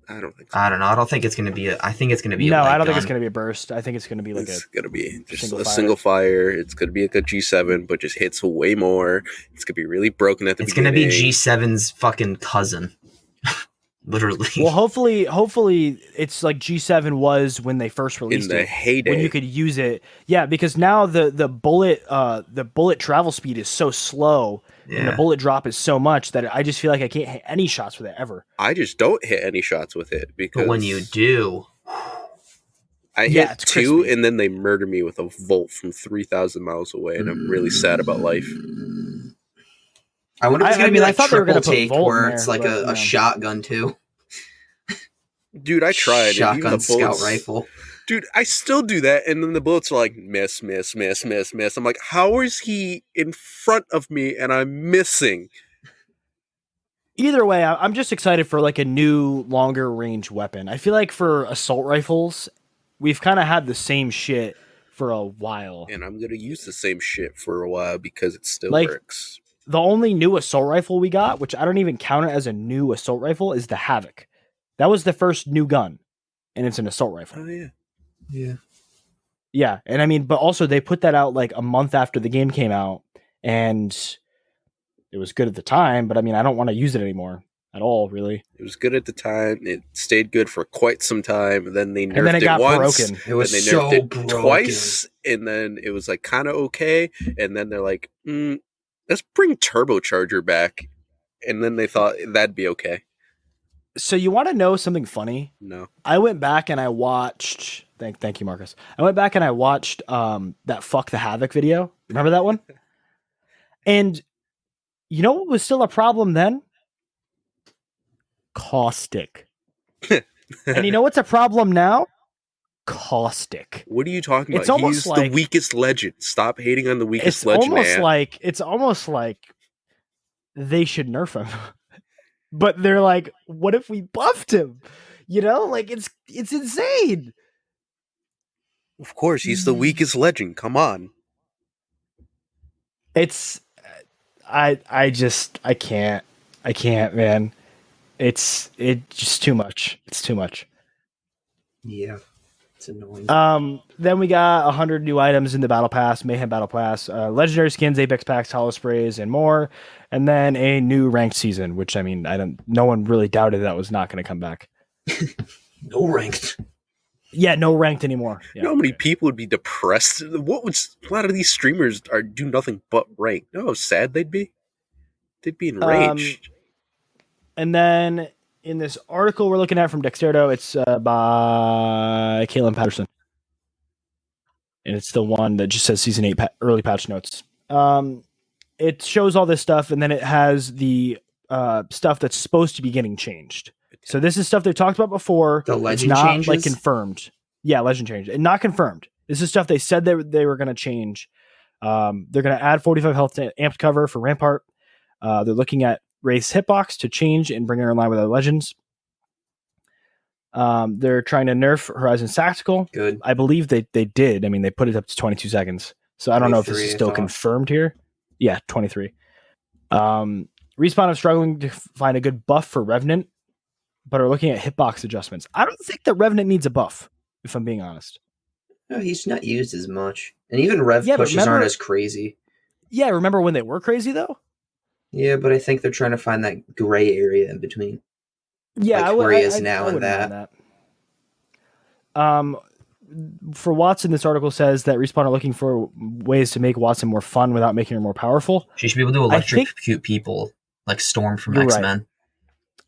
I don't think so. I don't know. I don't think it's going to be I think it's going to be no, a light I don't think gun. it's going to be a burst. I think it's going to be like It's going to be just single a fire. single fire. It's going to be like a G7, but just hits way more. It's going to be really broken at the beginning. It's going to be G7's fucking cousin. Literally. Well, hopefully it's like G7 was when they first released in the it. heyday. When you could use it. Yeah, because now the bullet travel speed is so slow and the bullet drop is so much that I just feel like I can't hit any shots with it ever. I just don't hit any shots with it because but when you do, I hit 2 and then they murder me with a volt from 3,000 miles away, and I'm really sad about life. I wonder if it's going to be like triple take Volt where there, it's like a shotgun too. Dude, I tried. Shotgun scout rifle. Dude, I still do that, and then the bullets are like, miss, miss, miss, miss, miss. I'm like, how is he in front of me and I'm missing? Either way, I'm just excited for like a new longer range weapon. I feel like for assault rifles, we've kind of had the same shit for a while. And I'm going to use the same shit for a while because it still like, works. The only new assault rifle we got, which I don't even count it as a new assault rifle, is the Havoc. That was the first new gun, and it's an assault rifle. Oh, yeah. Yeah. Yeah, and I mean, but also they put that out like a month after the game came out, and it was good at the time, but I mean, I don't want to use it anymore at all, really. It was good at the time. It stayed good for quite some time. Then they nerfed and then it got once. Broken. It was then they so nerfed it broken. twice, and then it was like kind of okay. And then they're like, let's bring turbocharger back. And then they thought that'd be okay. So you want to know something funny? No. I went back and I watched. Thank you, Marcus. I went back and I watched that Fuck the Havoc video. Remember that one? And you know what was still a problem then? Caustic. And you know what's a problem now? Caustic. What are you talking about? It's almost He's like the weakest legend. Stop hating on the weakest legend, It's almost like they should nerf him. But they're like, what if we buffed him? You know, like it's insane. Of course, he's the weakest legend. Come on. It's I can't, man. It's just too much. It's too much. Yeah. It's annoying. Then we got 100 new items in the Battle Pass, Mayhem Battle Pass, legendary skins, Apex packs, hollow sprays, and more. And then a new ranked season, which I mean, no one really doubted that was not going to come back. No ranked. Yeah, no ranked anymore. Yeah, you know how many people would be depressed? A lot of these streamers do nothing but rank. You know how sad they'd be? They'd be enraged. And then in this article we're looking at from Dexerto, it's by Caitlin Patterson. And it's the one that just says Season 8 early patch notes. It shows all this stuff, and then it has the stuff that's supposed to be getting changed. So this is stuff they've talked about before. The legend it's not changes? like confirmed. Yeah, legend change. And not confirmed. This is stuff they said they were going to change. They're going to add 45 health to amped cover for Rampart. They're looking at Wraith's hitbox to change and bring her in line with other legends. They're trying to nerf Horizon Tactical. Good. I believe they did. I mean, they put it up to 22 seconds. So I don't know if this is still confirmed here. Yeah, 23. Respawn is struggling to find a good buff for Revenant, but are looking at hitbox adjustments. I don't think that Revenant needs a buff, if I'm being honest. No, he's not used as much. And even Rev pushes aren't as crazy. Yeah, remember when they were crazy, though? Yeah, but I think they're trying to find that gray area in between. Yeah, like where he is now and that. For Watson, this article says that Respawn are looking for ways to make Watson more fun without making her more powerful. She should be able to electrocute people like Storm from X-Men.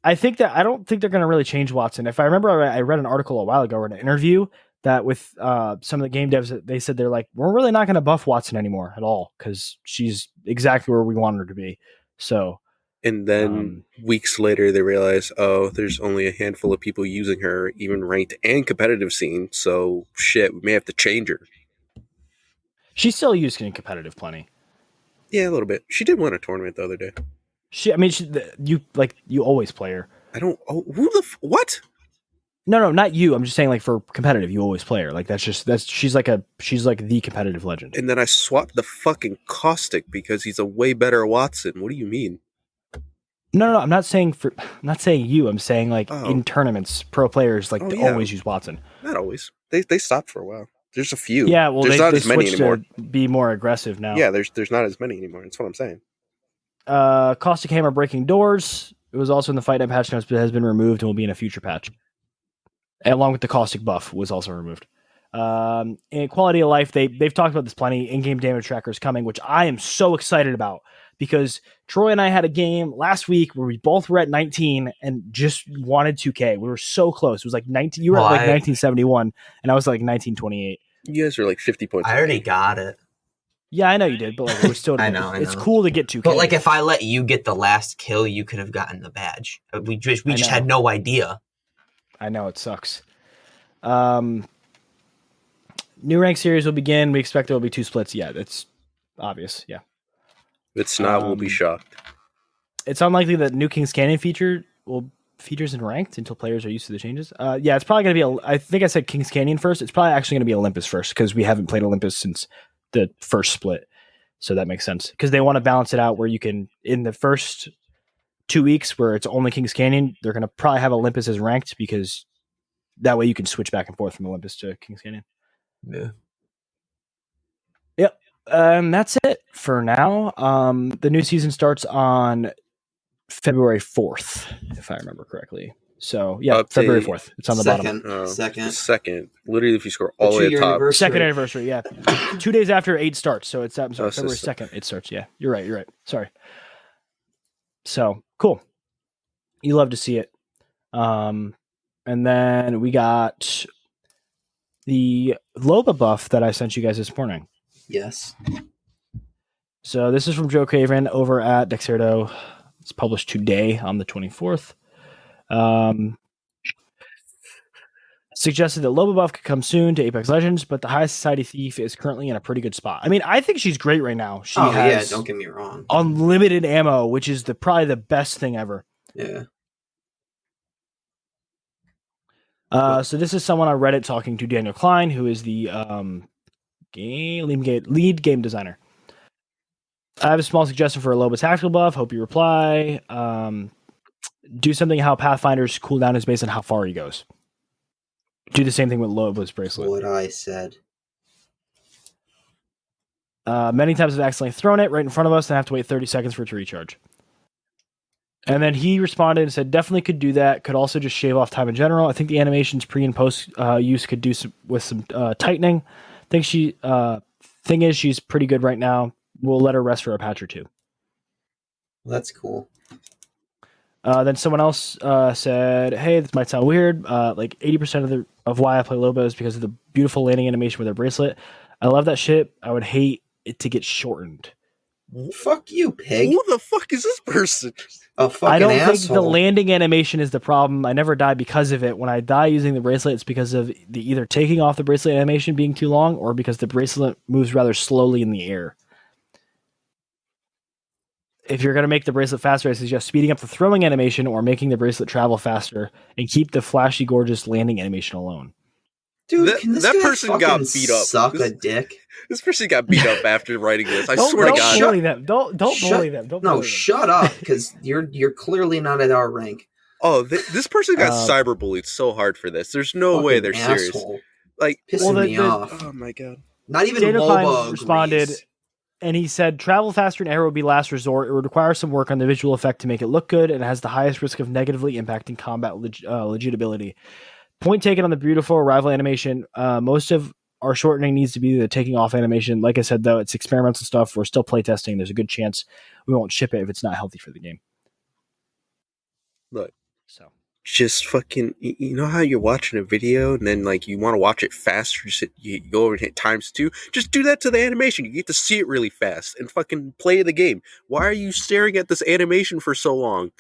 Right. I don't think they're going to really change Watson. If I remember, I read an article a while ago or an interview that with some of the game devs, they said they're like, we're really not going to buff Watson anymore at all because she's exactly where we want her to be. So, and then weeks later, they realize, there's only a handful of people using her, even ranked and competitive scene. So shit, we may have to change her. She's still used in competitive plenty. Yeah, a little bit. She did win a tournament the other day. You always play her. I don't. Oh, what? No, not you. I'm just saying, like, for competitive, you always play her. Like, she's like the competitive legend. And then I swapped the fucking Caustic because he's a way better Watson. What do you mean? No. I'm not saying you. I'm saying like in tournaments, pro players always use Watson. Not always. They stopped for a while. There's a few. Yeah, well, there's they not as many switched anymore. to be more aggressive now. Yeah, there's not as many anymore. That's what I'm saying. Caustic Hammer breaking doors. It was also in the Fight Night patch notes, but has been removed and will be in a future patch. And along with the Caustic buff was also removed. And quality of life, they've talked about this plenty. In-game damage tracker is coming, which I am so excited about because Troy and I had a game last week where we both were at 19 and just wanted 2K. We were so close. It was like 19. You were at like 1971, and I was like 1928. You guys are like 50 points. I already got it. Yeah, I know you did, but like we're still. I know. It's cool to get 2K. But like, if I let you get the last kill, you could have gotten the badge. We just had no idea. I know it sucks. New rank series will begin. We expect there will be 2 splits. Yeah, that's obvious. Yeah. If it's not, we'll be shocked. It's unlikely that new King's Canyon features in ranked until players are used to the changes. Yeah, it's probably going to be I think I said King's Canyon first. It's probably actually going to be Olympus first because we haven't played Olympus since the first split. So that makes sense because they want to balance it out where you can, in the first 2 weeks where it's only King's Canyon, they're going to probably have Olympus as ranked because that way you can switch back and forth from Olympus to King's Canyon. Yeah. Yep. That's it for now. The new season starts on February 4th, if I remember correctly. So, yeah, February 4th. It's on the bottom. Second. Literally, if you score all the way to the top. Second anniversary, yeah. 2 days after 8 starts. So, it's February 2nd. It starts, yeah. You're right. Sorry. So, cool. You love to see it. And then we got the Loba buff that I sent you guys this morning. Yes. So this is from Joe Craven over at Dexerto. It's published today on the 24th. Suggested that Loba buff could come soon to Apex Legends, but the High Society Thief is currently in a pretty good spot. I mean, I think she's great right now. She has don't get me wrong. Unlimited ammo, which is probably the best thing ever. Yeah. So this is someone on Reddit talking to Daniel Klein, who is the lead game designer. I have a small suggestion for a Loba tactical buff. Hope you reply. Do something how Pathfinder's cooldown is based on how far he goes. Do the same thing with Loba's bracelet. What I said. Many times I've accidentally thrown it right in front of us and have to wait 30 seconds for it to recharge. And then he responded and said, definitely could do that. Could also just shave off time in general. I think the animations pre and post use could do some tightening. Thing is, she's pretty good right now. We'll let her rest for a patch or 2. That's cool. Then someone else said, hey, this might sound weird. Like 80% of why I play Loba is because of the beautiful landing animation with her bracelet. I love that shit. I would hate it to get shortened. Fuck you, pig. Who the fuck is this person? A fucking I don't asshole. think the landing animation is the problem. I never die because of it. When I die using the bracelet, it's because of the either taking off the bracelet animation being too long or because the bracelet moves rather slowly in the air. If you're going to make the bracelet faster, I suggest speeding up the throwing animation or making the bracelet travel faster and keep the flashy, gorgeous landing animation alone. Dude, can this that guy person got beat up. Suck a dick. This person got beat up after writing this. I swear to God. Don't bully them. Don't bully them. Don't bully them. Shut up, because you're clearly not at our rank. Oh, this person got cyberbullied so hard for this. There's no way they're serious. Like, pissing me off. Oh my God. Not even Daniel Loba Klein responded, and he said, travel faster and arrow would be last resort. It would require some work on the visual effect to make it look good, and it has the highest risk of negatively impacting combat legitability. Point taken on the beautiful arrival animation. Most of our shortening needs to be the taking off animation. Like I said, though, it's experimental stuff. We're still playtesting. There's a good chance we won't ship it if it's not healthy for the game. Look, so just fucking, you know how you're watching a video and then like you want to watch it faster, you go over and hit ×2? Just do that to the animation. You get to see it really fast and fucking play the game. Why are you staring at this animation for so long?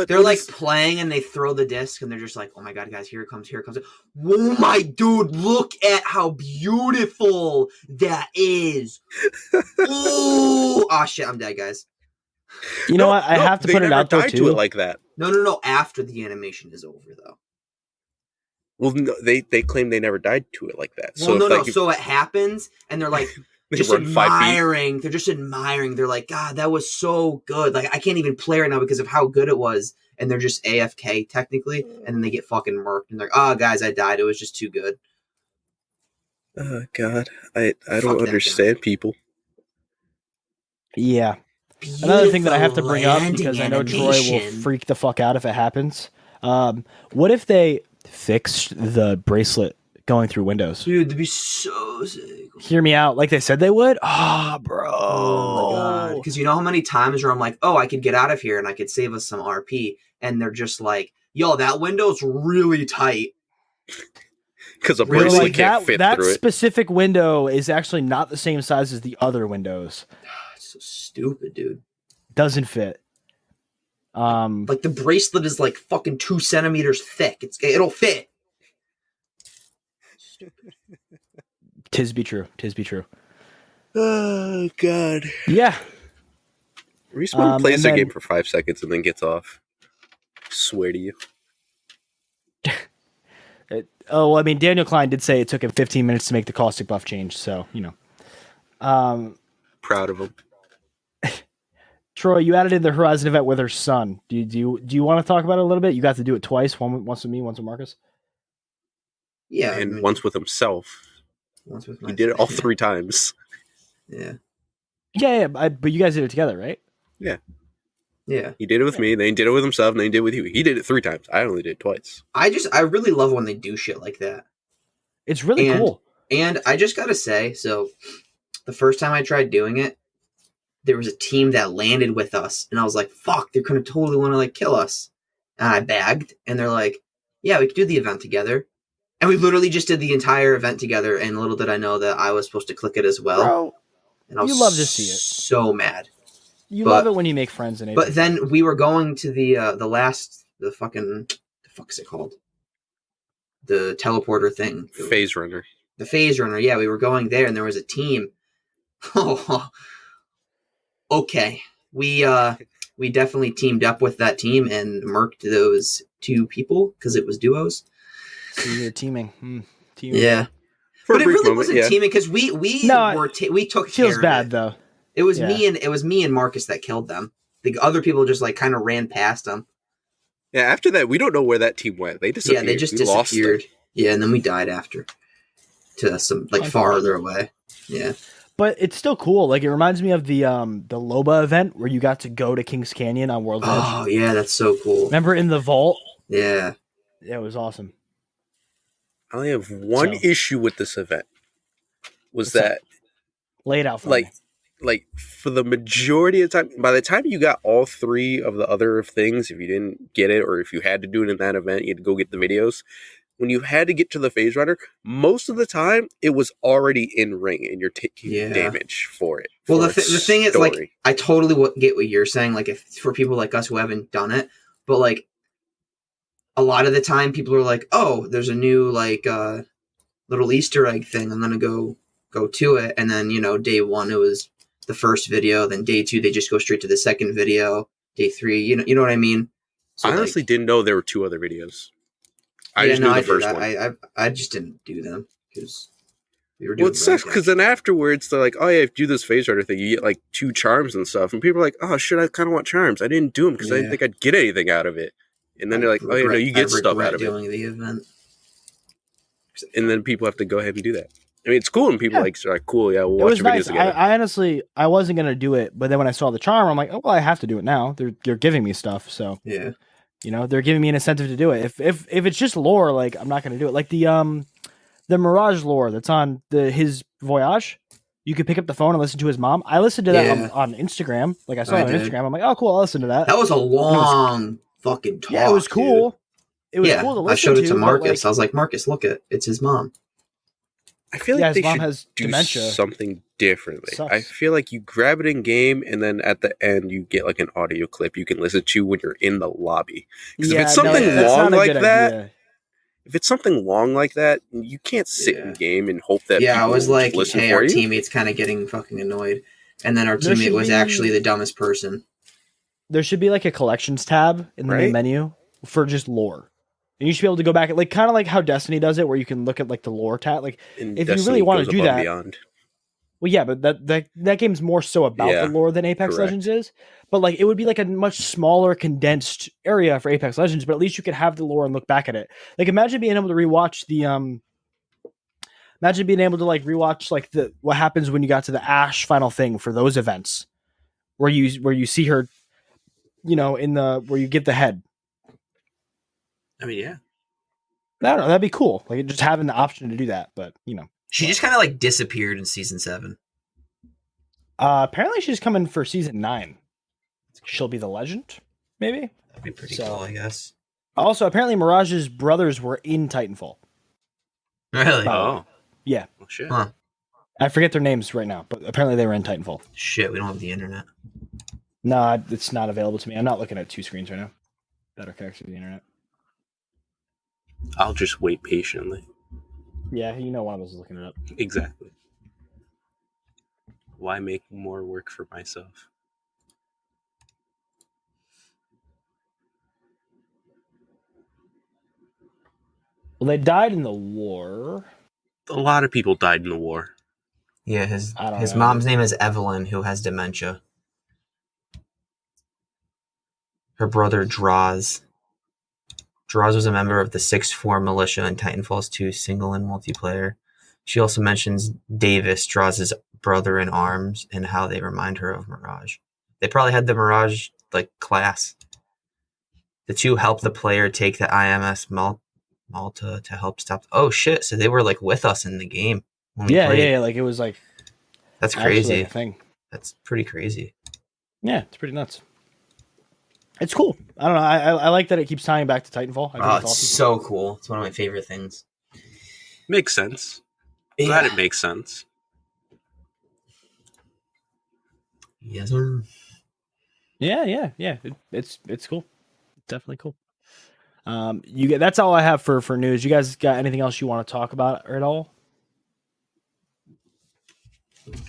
They're like playing and they throw the disc and they're just like, oh my God, guys, here it comes. Oh my dude, look at how beautiful that is. Oh shit, I'm dead, guys. You know what? I have to put it out there too. To it like that. No. After the animation is over, though. Well, no, they claim they never died to it like that. Well, So no. So it happens, and they're like they just run 5 feet. admiring. They're just admiring. They're like, God, that was so good. Like I can't even play right now because of how good it was. And they're just AFK technically, and then they get fucking murked, and they're like, oh, guys, I died. It was just too good. Oh God, I don't understand people. Yeah. Another thing that I have to bring up, because I know Troy will freak the fuck out if it happens. What if they fixed the bracelet going through windows? Dude, that'd be so sick. Hear me out. Like they said they would? Ah, bro. Oh, my God. Because you know how many times where I'm like, oh, I could get out of here and I could save us some RP. And they're just like, yo, that window's really tight. Because a bracelet like can't fit that through it. specific window is actually not the same size as the other windows. It's so stupid, dude. Doesn't fit. Like the bracelet is like fucking 2 centimeters thick. It'll fit. Stupid. Tis be true. Tis be true. Oh God. Yeah. Respawn plays the game for 5 seconds and then gets off. Swear to you. I mean, Daniel Klein did say it took him 15 minutes to make the caustic buff change, so you know. Proud of him. Troy, you added in the Horizon event with her son. Do you want to talk about it a little bit? You got to do it twice. Once with me, once with Marcus. Yeah, and once with himself. Once with he did it all 3 times. Yeah. Yeah, but you guys did it together, right? Yeah. Yeah. He did it with me, then he did it with himself, and then he did it with you. He did it 3 times. I only did it twice. I really love when they do shit like that. It's really cool. And I just gotta say, so the first time I tried doing it, there was a team that landed with us, and I was like, fuck, they're gonna totally want to like kill us. And I bagged, and they're like, yeah, we could do the event together. And we literally just did the entire event together, and little did I know that I was supposed to click it as well. Bro, and I was you love to see it. So mad. You love it when you make friends in Apex. But then we were going to the fuck's it called? The teleporter thing. Phase runner. The phase runner, yeah, we were going there, and there was a team. Oh, okay. We definitely teamed up with that team and murked those 2 people because it was duos. So you're teaming. Yeah. For but it really wasn't teaming because we took feels care bad of it. Though. It was me and Marcus that killed them. The other people just like kind of ran past them. Yeah, after that, we don't know where that team went. They disappeared. Yeah, they just disappeared. Yeah, and then we died after to some like farther away. Yeah. But it's still cool. Like it reminds me of the Loba event where you got to go to Kings Canyon on World's Edge. Oh yeah, that's so cool. Remember in the vault? Yeah. Yeah, it was awesome. I only have one issue with this event. Was that lay it out for me. Like for the majority of the time, by the time you got all 3 of the other things, if you didn't get it or if you had to do it in that event, you had to go get the videos. When you had to get to the phase runner, most of the time it was already in ring and you're taking damage for it. Well, the thing is, like, I totally get what you're saying. Like, if for people like us who haven't done it, but like a lot of the time, people are like, "Oh, there's a new like little Easter egg thing. I'm gonna go to it." And then day 1 it was the first video. Then day 2 they just go straight to the second video. Day 3, you know what I mean? So, I honestly didn't know there were 2 other videos. I just knew the first one. I just didn't do them because we were Well, doing. it sucks because then afterwards they're like, "Oh yeah, if you do this phase runner thing, you get like 2 charms and stuff." And people are like, "Oh shit, I kind of want charms. I didn't do them because I didn't think I'd get anything out of it." And then they're like, "Oh, you get stuff out of it." Doing the event. And then people have to go ahead and do that. I mean, it's cool when people are like, "Cool, yeah, we'll watch your videos together." I honestly, I wasn't gonna do it, but then when I saw the charm, I'm like, "Oh well, I have to do it now." They're giving me stuff, so yeah. They're giving me an incentive to do it. If it's just lore, like I'm not going to do it. Like the Mirage lore that's on his Voyage, you could pick up the phone and listen to his mom. I listened to that on Instagram. Like I saw it on Instagram. I'm like, oh cool, I'll listen to that. That was a long fucking talk. Yeah, it was cool. Dude. It was cool to listen to. I showed it to Marcus. I was like, Marcus, look it's his mom. I feel like his they mom should has do dementia. something differently. Sucks. I feel like you grab it in game, and then at the end you get like an audio clip you can listen to when you're in the lobby. Because if it's something long like that, if it's something long like that, you can't sit in game and hope that people I was like, listen hey, for our you. teammate's kind of getting fucking annoyed, and then our teammate was actually the dumbest person. There should be like a collections tab in the main menu for just lore. And you should be able to go back at like kind of like how Destiny does it, where you can look at like the lore tat. Like And if Destiny you really want goes to do above and that, beyond. well, yeah, but that game's more so about Yeah, the lore than Apex correct. Legends is. But like it would be like a much smaller, condensed area for Apex Legends. But at least you could have the lore and look back at it. Like imagine being able to rewatch the Imagine being able to like rewatch like the what happens when you got to the Ash final thing for those events, where you see her, you know, in the where you get the head. I mean, yeah. I don't know. That'd be cool. Like just having the option to do that. But you know, She just kind of like disappeared in season 7. apparently she's coming for season 9. She'll be the legend, maybe. That'd be pretty So- cool, I guess. Also, apparently Mirage's brothers were in Titanfall. Really? Oh. Yeah. Well, shit. Huh. I forget their names right now, but apparently they were in Titanfall. Shit, we don't have the internet. No, it's not available to me. I'm not looking at 2 screens right now that are connected to the internet. I'll just wait patiently. Yeah, you know one of us is looking it up. Exactly. Why make more work for myself? Well, they died in the war. A lot of people died in the war. Yeah, his I don't his know. mom's name is Evelyn, who has dementia. Her brother Draws. Draws was a member of the 6-4 militia in Titanfall's 2 single and multiplayer. She also mentions Davis, Draws' brother in arms, and how they remind her of Mirage. They probably had the Mirage like class. The two help the player take the IMS Malta to help stop. Oh shit! So they were like with us in the game. When we Yeah, played. yeah, like it was like That's actually crazy. a thing. That's pretty crazy. Yeah, it's pretty nuts. It's cool. I don't know. I like that it keeps tying back to Titanfall. I think Oh, it's it's awesome. so cool. It's one of my favorite things. Makes sense. Glad it makes sense. Yes, sir. Yeah. It's cool. It's definitely cool. That's all I have for news. You guys got anything else you want to talk about at all?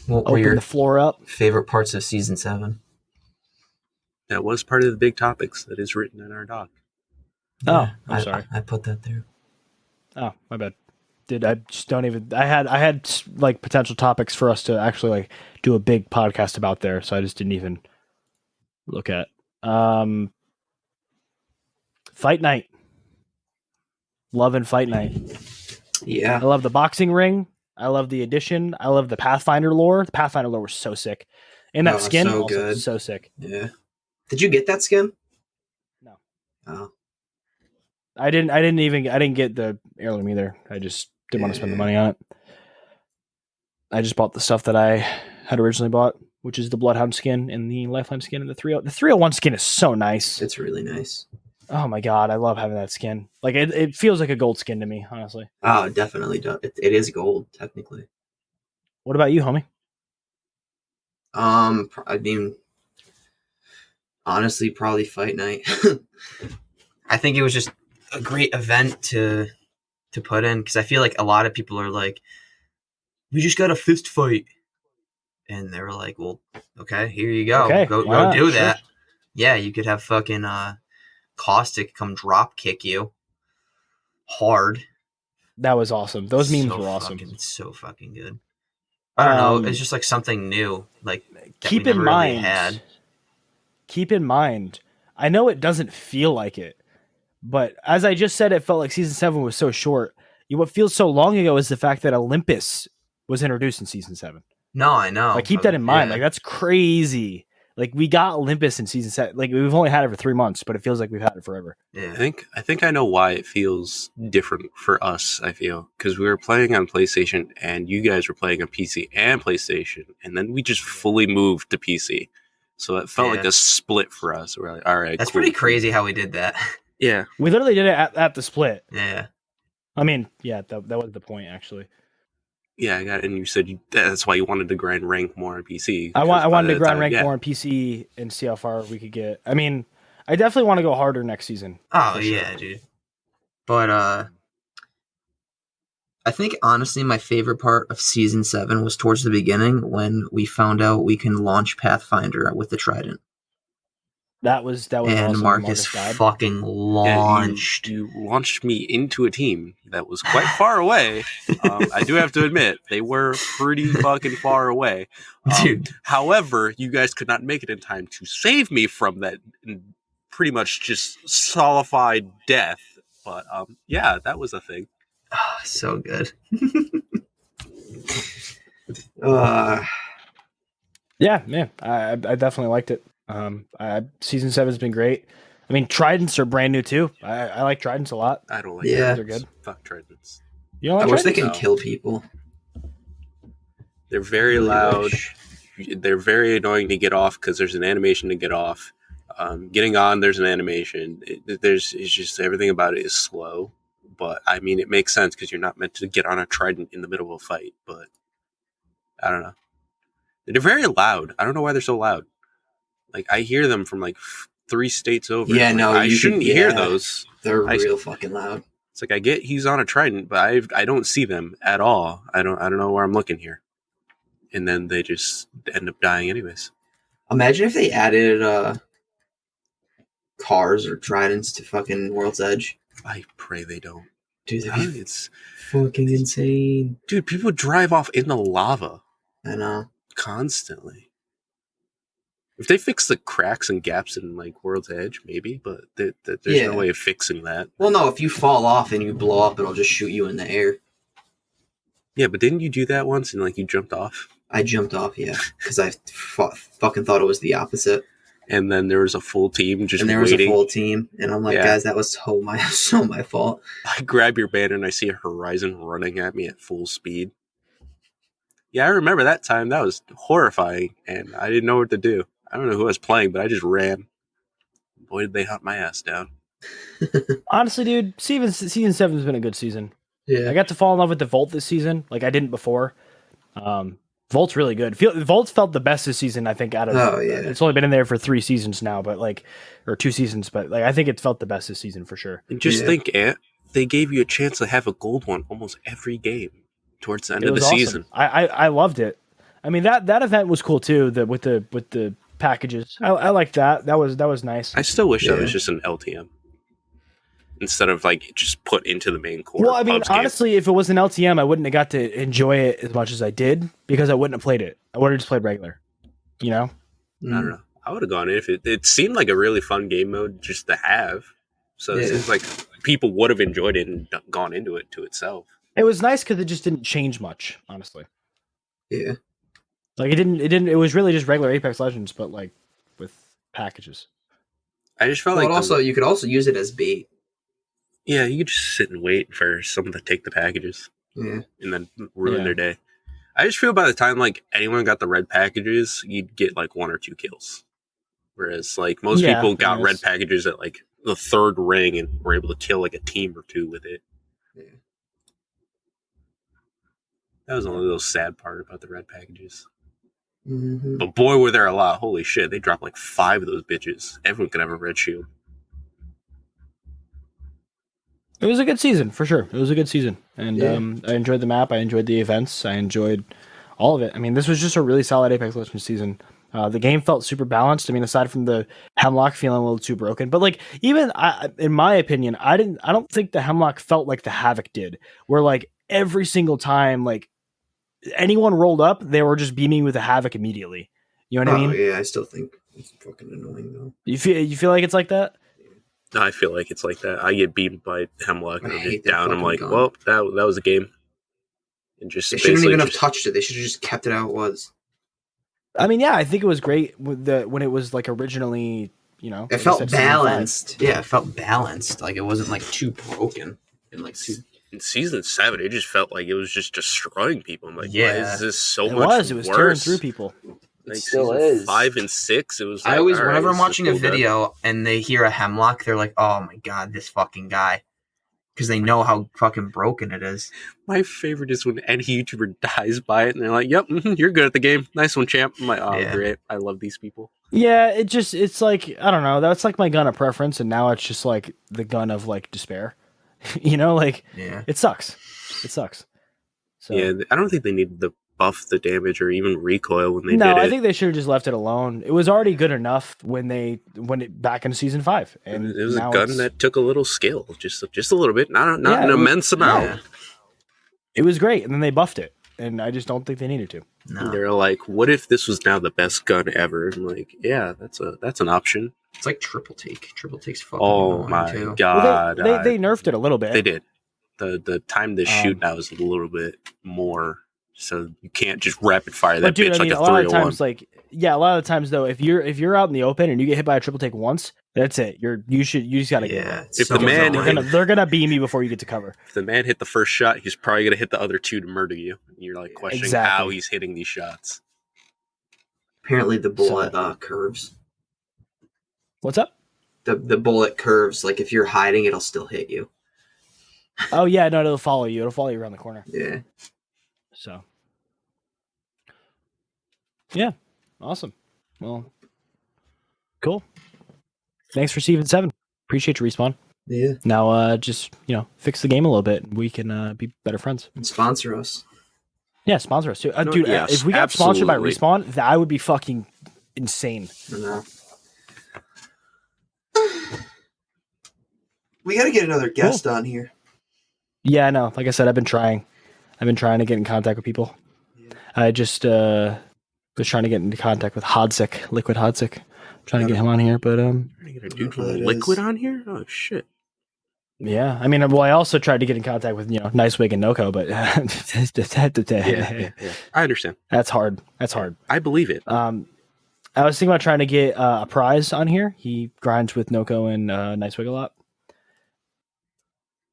What were Open your the floor up. favorite parts of season 7? That was part of the big topics that is written in our doc. Oh, I'm sorry. I put that there. Oh, my bad. Dude, I just don't even. I had like potential topics for us to actually like do a big podcast about there, so I just didn't even look at. Fight night. Loving fight night. I Yeah. love the boxing ring. I love the addition. I love the Pathfinder lore. The Pathfinder lore was so sick, and that Oh, skin so also good. so sick. Yeah. Did you get that skin? No. Oh. I didn't get the heirloom either. I just didn't want to spend the money on it. I just bought the stuff that I had originally bought, which is the Bloodhound skin and the Lifeline skin and the 301 skin is so nice. It's really nice. Oh my god, I love having that skin. Like it feels like a gold skin to me, honestly. Oh, it definitely does. It is gold, technically. What about you, homie? I mean, honestly, probably fight night. I think it was just a great event to put in, because I feel like a lot of people are like, we just got a fist fight. And they were like, well, okay, here you go. Okay, go why not? do Sure. that. Yeah, you could have fucking Caustic come drop kick you hard. That was awesome. Those memes So were awesome. so fucking good. I don't know. Um, It's just like something new. Like that keep we in never really mind, had. keep in mind, I know it doesn't feel like it, but as I just said, it felt like season 7 was so short. What feels so long ago is the fact that Olympus was introduced in season 7. No, I know. Like keep but that in mind. yeah. Like that's crazy. Like we got Olympus in season 7. Like we've only had it for 3 months, but it feels like we've had it forever. Yeah. I think I know why it feels different for us. I feel because we were playing on PlayStation and you guys were playing on PC and PlayStation, and then we just fully moved to PC. So it felt like Yeah. a split for us. We're like, all right, That's cool. pretty crazy how we did that. Yeah, We literally did it at the split. Yeah. I mean, yeah, that was the point actually. yeah. I got it. And you said that's why you wanted to grind rank more on PC. I because by wanted the to grind time- rank yeah. more on PC and see how far we could get. I mean, I definitely want to go harder next season. Oh For sure. yeah, dude. But I think honestly, my favorite part of season 7 was towards the beginning when we found out we can launch Pathfinder with the Trident. That was And awesome. Marcus died. fucking launched. You launched me into a team that was quite far away. I do have to admit, they were pretty fucking far away. Dude. However, you guys could not make it in time to save me from that pretty much just solidified death. But yeah, that was a thing. So good. Yeah, man, I definitely liked it. Season 7's been great. I mean, Tridents are brand new too. I like Tridents a lot. I don't like Yeah. They're good. Fuck Tridents. You don't I like wish they Tridents? can kill people. They're very Really loud. wish. They're very annoying to get off because there's an animation to get off. Getting on, there's an animation. It's just everything about it is slow. But I mean, it makes sense because you're not meant to get on a trident in the middle of a fight. But I don't know. They're very loud. I don't know why they're so loud. Like I hear them from like 3 states over. Yeah, Like, no, I you shouldn't can- hear yeah. those. They're I- real fucking loud. It's like I get he's on a trident, but I don't see them at all. I don't know where I'm looking here. And then they just end up dying anyways. Imagine if they added cars or tridents to fucking World's Edge. I pray they don't. Dude, that'd be It's fucking insane. dude, people drive off in the lava I know. constantly. If they fix the cracks and gaps in like World's Edge, maybe, but there's Yeah. no way of fixing that. Well, no, if you fall off and you blow up, it'll just shoot you in the air. Yeah, but didn't you do that once and like you jumped off? I jumped off, yeah, because I fucking thought it was the opposite. And then there was a full team just And there waiting. was a full team, and I'm like, Yeah. guys, that was so my fault. I grab your banner and I see a Horizon running at me at full speed. Yeah, I remember that time. That was horrifying, and I didn't know what to do. I don't know who I was playing, but I just ran. Boy, did they hunt my ass down. Honestly, dude, season 7's been a good season. Yeah, I got to fall in love with the Volt this season, like I didn't before. Volt's really good. Volt's felt the best this season, I think. Out of Oh, yeah. it's only been in there for 3 seasons now, but like, or 2 seasons, but like I think it felt the best this season for sure. And just Yeah. think, Ant, they gave you a chance to have a gold one almost every game towards the end It of the was awesome. season. I loved it. I mean that event was cool too. With the packages, I liked that. That was nice. I still wish that Yeah. was just an LTM instead of like just put into the main core. Well, I mean, pubs game. honestly, if it was an LTM, I wouldn't have got to enjoy it as much as I did because I wouldn't have played it. I would have just played regular. You know? I don't know. I would have gone in if it seemed like a really fun game mode just to have. So it Yeah. seems like people would have enjoyed it and gone into it to itself. It was nice because it just didn't change much, honestly. Yeah, Like it was really just regular Apex Legends, but like with packages. I just felt well, like also you could also use it as bait. yeah, you could just sit and wait for someone to take the packages Yeah, and then ruin Yeah. their day. I just feel by the time like anyone got the red packages, you'd get like 1 or 2 kills. Whereas like most Yeah, people got yes. red packages at like the 3rd ring and were able to kill like a team or 2 with it. yeah. That was the only little sad part about the red packages. Mm-hmm. But boy, were there a lot. Holy shit, they dropped like 5 of those bitches. Everyone could have a red shield. It was a good season for sure. It was a good season, and Yeah. I enjoyed the map. I enjoyed the events. I enjoyed all of it. I mean, this was just a really solid Apex Legends season. The game felt super balanced. I mean, aside from the Hemlock feeling a little too broken, but like even in my opinion, I don't think the Hemlock felt like the Havoc did, where like every single time like anyone rolled up, they were just beaming with the Havoc immediately. You know what I mean? Yeah, I still think it's fucking annoying though. You feel like it's like that? I feel like it's like that. I get beamed by Hemlock and I I'm hate just that down. I'm fucking like, gun. well, that was a game. And just They shouldn't basically even have just- touched it. They should have just kept it how it was. I mean, yeah, I think it was great with when it was like originally, you know, It like I felt said, season 5. balanced. Yeah, it felt balanced. Like it wasn't like too broken. And like too. In season 7, it just felt like it was just destroying people. I'm like, why Yeah. is this so It much was worse? tearing through people. Like still season is. 5 and 6, it was like, I always, all right, whenever I'm this is watching a cool, video and they hear a Hemlock, they're like, "Oh my god, this fucking guy," because they know how fucking broken it is. My favorite is when any YouTuber dies by it and they're like, yep, you're good at the game. Nice one, champ. I'm like, oh, Yeah. great. I love these people. Yeah, it's like I don't know. That's like my gun of preference, and now it's just like the gun of like despair. You know, like Yeah, it sucks. It sucks. So Yeah, I don't think they needed the buff the damage or even recoil when they No, did it. I think they should have just left it alone. It was already good enough when it back in season 5, and it was a now gun that took a little skill, just a little bit, not Yeah, an it was- immense amount. Yeah. it was great, and then they buffed it, and I just don't think they needed to. No, They're like, what if this was now the best gun ever? I'm like, yeah, that's an option. it's like triple take. Triple take's fucking Oh annoying my too. god, Well, they nerfed it a little bit. they did. The time to shoot Um, now is a little bit more, so you can't just rapid fire But that dude, bitch I mean, like a a lot of 301. times, a lot of the times though, if you're out in the open and you get hit by a triple take once, that's it. You just gotta get Yeah, it. it's If so the man- annoying. They're gonna beam you before you get to cover. If the man hit the first shot, he's probably gonna hit the other two to murder you. And you're like questioning Exactly. how he's hitting these shots. Apparently the bullet curves. What's up? The bullet curves. Like if you're hiding, it'll still hit you. Oh yeah, no, it'll follow you. It'll follow you around the corner. Yeah. So, yeah, awesome. Well, cool. Thanks for Season 7. Appreciate you, Respawn. Yeah. Now, just fix the game a little bit, and we can be better friends. And sponsor us. Yeah, sponsor us too, No, dude. yes, If we got sponsored by absolutely. Respawn, that would be fucking insane. I know. We got to get another guest on here. Yeah, I know. Like I said, I've been trying to get in contact with people. Yeah. I just was trying to get into contact with Hodzik, Liquid Hodzik. Trying to get him on here, but Trying to get a dude Who that from Liquid is. on here? Oh shit! yeah. I mean, well, I also tried to get in contact with Nicewig and Noko, but Yeah. I understand. that's hard. That's hard. I believe it. I was thinking about trying to get a prize on here. He grinds with Noko and Nicewig a lot.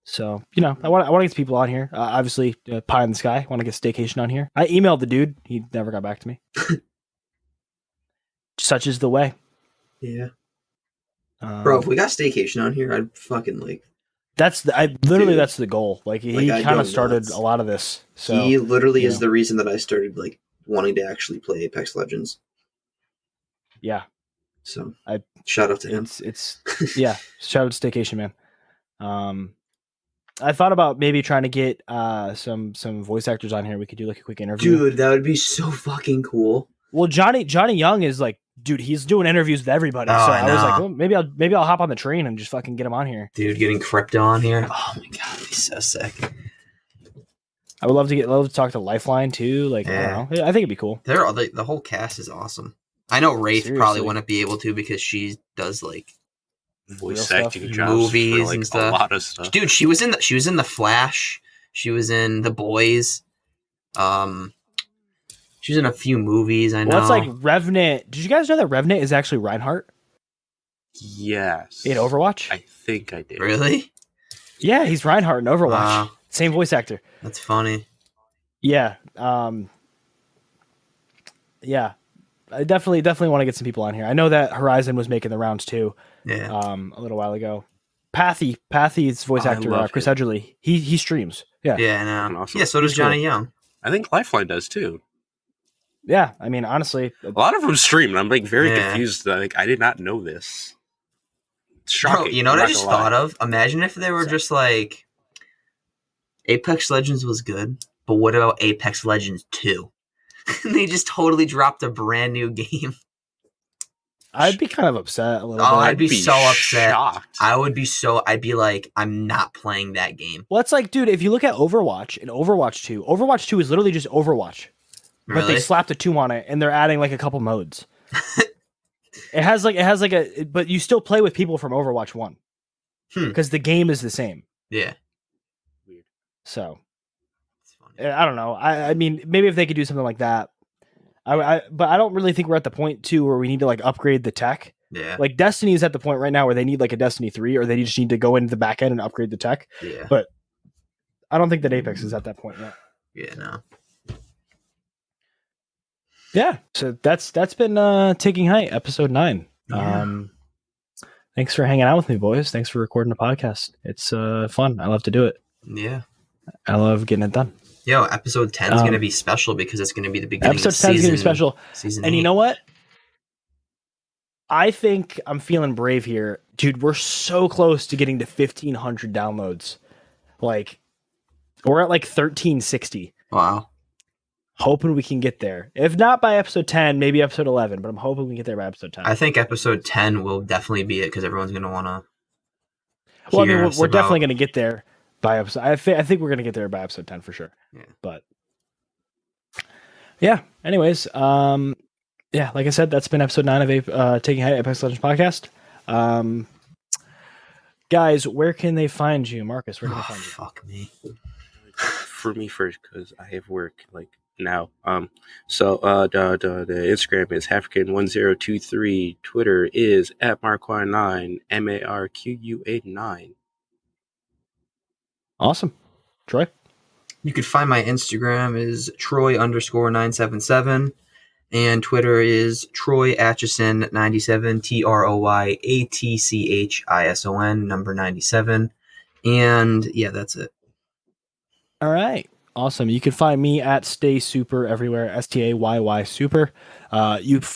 So, I want to get people on here. Obviously, Pie in the Sky. I want to get Staycation on here. I emailed the dude. He never got back to me. Such is the way. Yeah. Bro, if we got staycation on here, I'd fucking that's Dude. that's the goal. Like he I'd kind go of started nuts. a lot of this. So he literally is yeah. the reason that I started wanting to actually play Apex Legends. yeah, So I- shout out to him. it's yeah. Shout out to Staycation, man. I thought about maybe trying to get some voice actors on here. We could do like a quick interview. Dude, that would be so fucking cool. Well, Johnny Young is like, dude, he's doing interviews with everybody. Oh, So I I was like, know. well, maybe I'll hop on the train and just fucking get him on here. Dude, getting crypto on here. Oh my god, that'd be so sick. I would love to talk to Lifeline too. Like, I Yeah. don't know. I think it'd be cool. The whole cast is awesome. I know Wraith probably Seriously. wouldn't be able to because she does Voice Real acting stuff. jobs Movies for, like, and a stuff. lot of stuff. dude. She was in the Flash. She was in The Boys. She was in a few movies. I know. Well, it's like Revenant. Did you guys know that Revenant is actually Reinhardt Yes. in Overwatch? I think I did. really? Yeah, he's Reinhardt in Overwatch. Wow. Same voice actor. That's funny. Yeah. Yeah. I definitely want to get some people on here. I know that Horizon was making the rounds too. Yeah. A little while ago. Pathy's voice I actor, love Chris him. Edgerly. He streams. Yeah. Yeah, I know. Awesome. Yeah, so does He's cool. Johnny Young. I think Lifeline does too. Yeah. I mean, honestly, A lot of them stream, and I'm like very Yeah. confused. Like I did not know this. It's Bro, shocking. you know what I'm I not just gonna lie. thought of? Imagine if they were just like Apex Legends was good, but what about Apex Legends 2? They just totally dropped a brand new game. I'd be kind of upset a little Oh, bit. I'd be so upset. shocked. I'd be like, I'm not playing that game. Well, it's like, dude, if you look at Overwatch and Overwatch 2 is literally just Overwatch. But Really? they slapped a 2 on it and they're adding like a couple modes. It has like but you still play with people from Overwatch 1. Hmm. Because the game is the same. Yeah. So, It's funny. I don't know. I mean, maybe if they could do something like that. But I don't really think we're at the point too where we need to like upgrade the tech. Yeah. Like Destiny is at the point right now where they need like a Destiny 3 or they just need to go into the back end and upgrade the tech. Yeah. I don't think that Apex is at that point yet. Yeah, no. Yeah. So that's been Taking Height, episode 9. Yeah. Thanks for hanging out with me, boys. Thanks for recording the podcast. It's fun. I love to do it. Yeah. I love getting it done. Yo, episode 10 is going to Um, be special because it's going to be the beginning Episode of 10 is going to be season- special. Season And you 8. know what? I think I'm feeling brave here. Dude, we're so close to getting to 1,500 downloads. Like, we're at like 1,360. Wow. Hoping we can get there. If not by episode 10, maybe episode 11, but I'm hoping we can get there by episode 10. I think episode 10 will definitely be it because everyone's going to want to. Well, I mean, we're definitely going to get there by episode. I think we're going to get there by episode 10 for sure. Yeah. But yeah. Anyways, yeah, like I said, that's been episode 9 of Taking Height Apex Legends podcast. Guys, where can they find you, Marcus? Where can they find you? Fuck me. For me first, because I have work like now. So the Instagram is African1023. Twitter is @Marquine9, MARQU89. Awesome. Troy? You could find my Instagram is Troy_977 and Twitter is Troy Atchison 97 TROYATCHISON number 97. And yeah, that's it. All right. Awesome. You can find me at Stay Super everywhere, STAYY Super.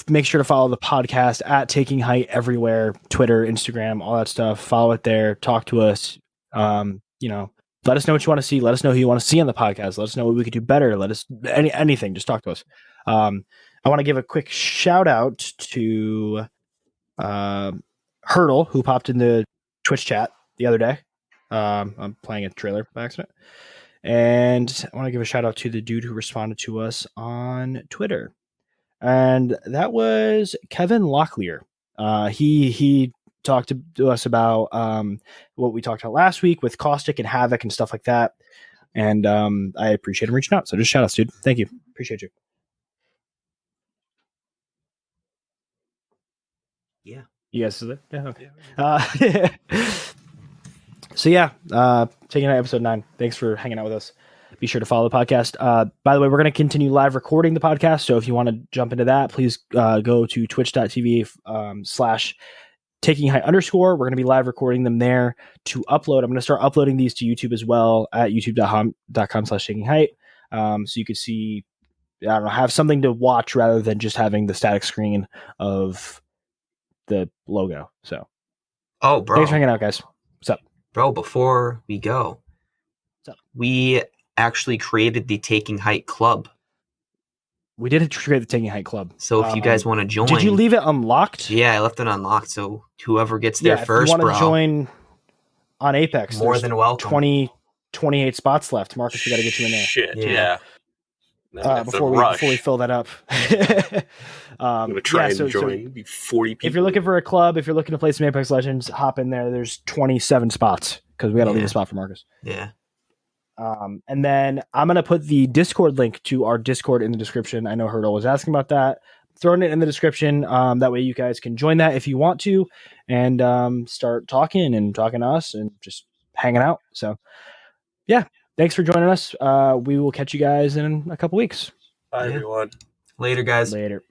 Make sure to follow the podcast at Taking Height everywhere, Twitter, Instagram, all that stuff. Follow it there. Talk to us. Let us know what you want to see. Let us know who you want to see on the podcast. Let us know what we could do better. Let us anything. Just talk to us. I want to give a quick shout out to Hurdle, who popped in the Twitch chat the other day. I'm playing a trailer by accident. And I want to give a shout out to the dude who responded to us on Twitter. And that was Kevin Locklear. He talked to us about what we talked about last week with Caustic and Havoc and stuff like that. And I appreciate him reaching out. So just shout outs, dude. Thank you. Appreciate you. Yeah. You guys still there? Yeah. Okay. So yeah, Taking Out episode 9. Thanks for hanging out with us. Be sure to follow the podcast. By the way, we're going to continue live recording the podcast. So if you want to jump into that, please go to twitch.tv /Taking Height _. We're going to be live recording them there to upload. I'm going to start uploading these to YouTube as well at youtube.com/Taking Height. So you could see, I don't know, have something to watch rather than just having the static screen of the logo. So, Oh, bro. Thanks for hanging out, guys. What's up? Bro, before we go, What's up? We actually created the Taking Height Club. We did create the Taking Height Club. So if you guys want to join... Did you leave it unlocked? Yeah, I left it unlocked. So whoever gets there first, if you want to join on Apex, more than welcome. 28 spots left. Marcus, we got to get you in there. Shit, yeah. Before we fully fill that up. I'm going to try and join. Be 40 people. If you're looking for a club, if you're looking to play some Apex Legends, hop in there. There's 27 spots because we got to leave a spot for Marcus. Yeah. And then I'm going to put the Discord link to our Discord in the description. I know Hurdle was asking about that. Throwing it in the description. That way you guys can join that if you want to and start talking to us and just hanging out. So, yeah. Thanks for joining us. We will catch you guys in a couple weeks. Bye, everyone. Later, guys. Later.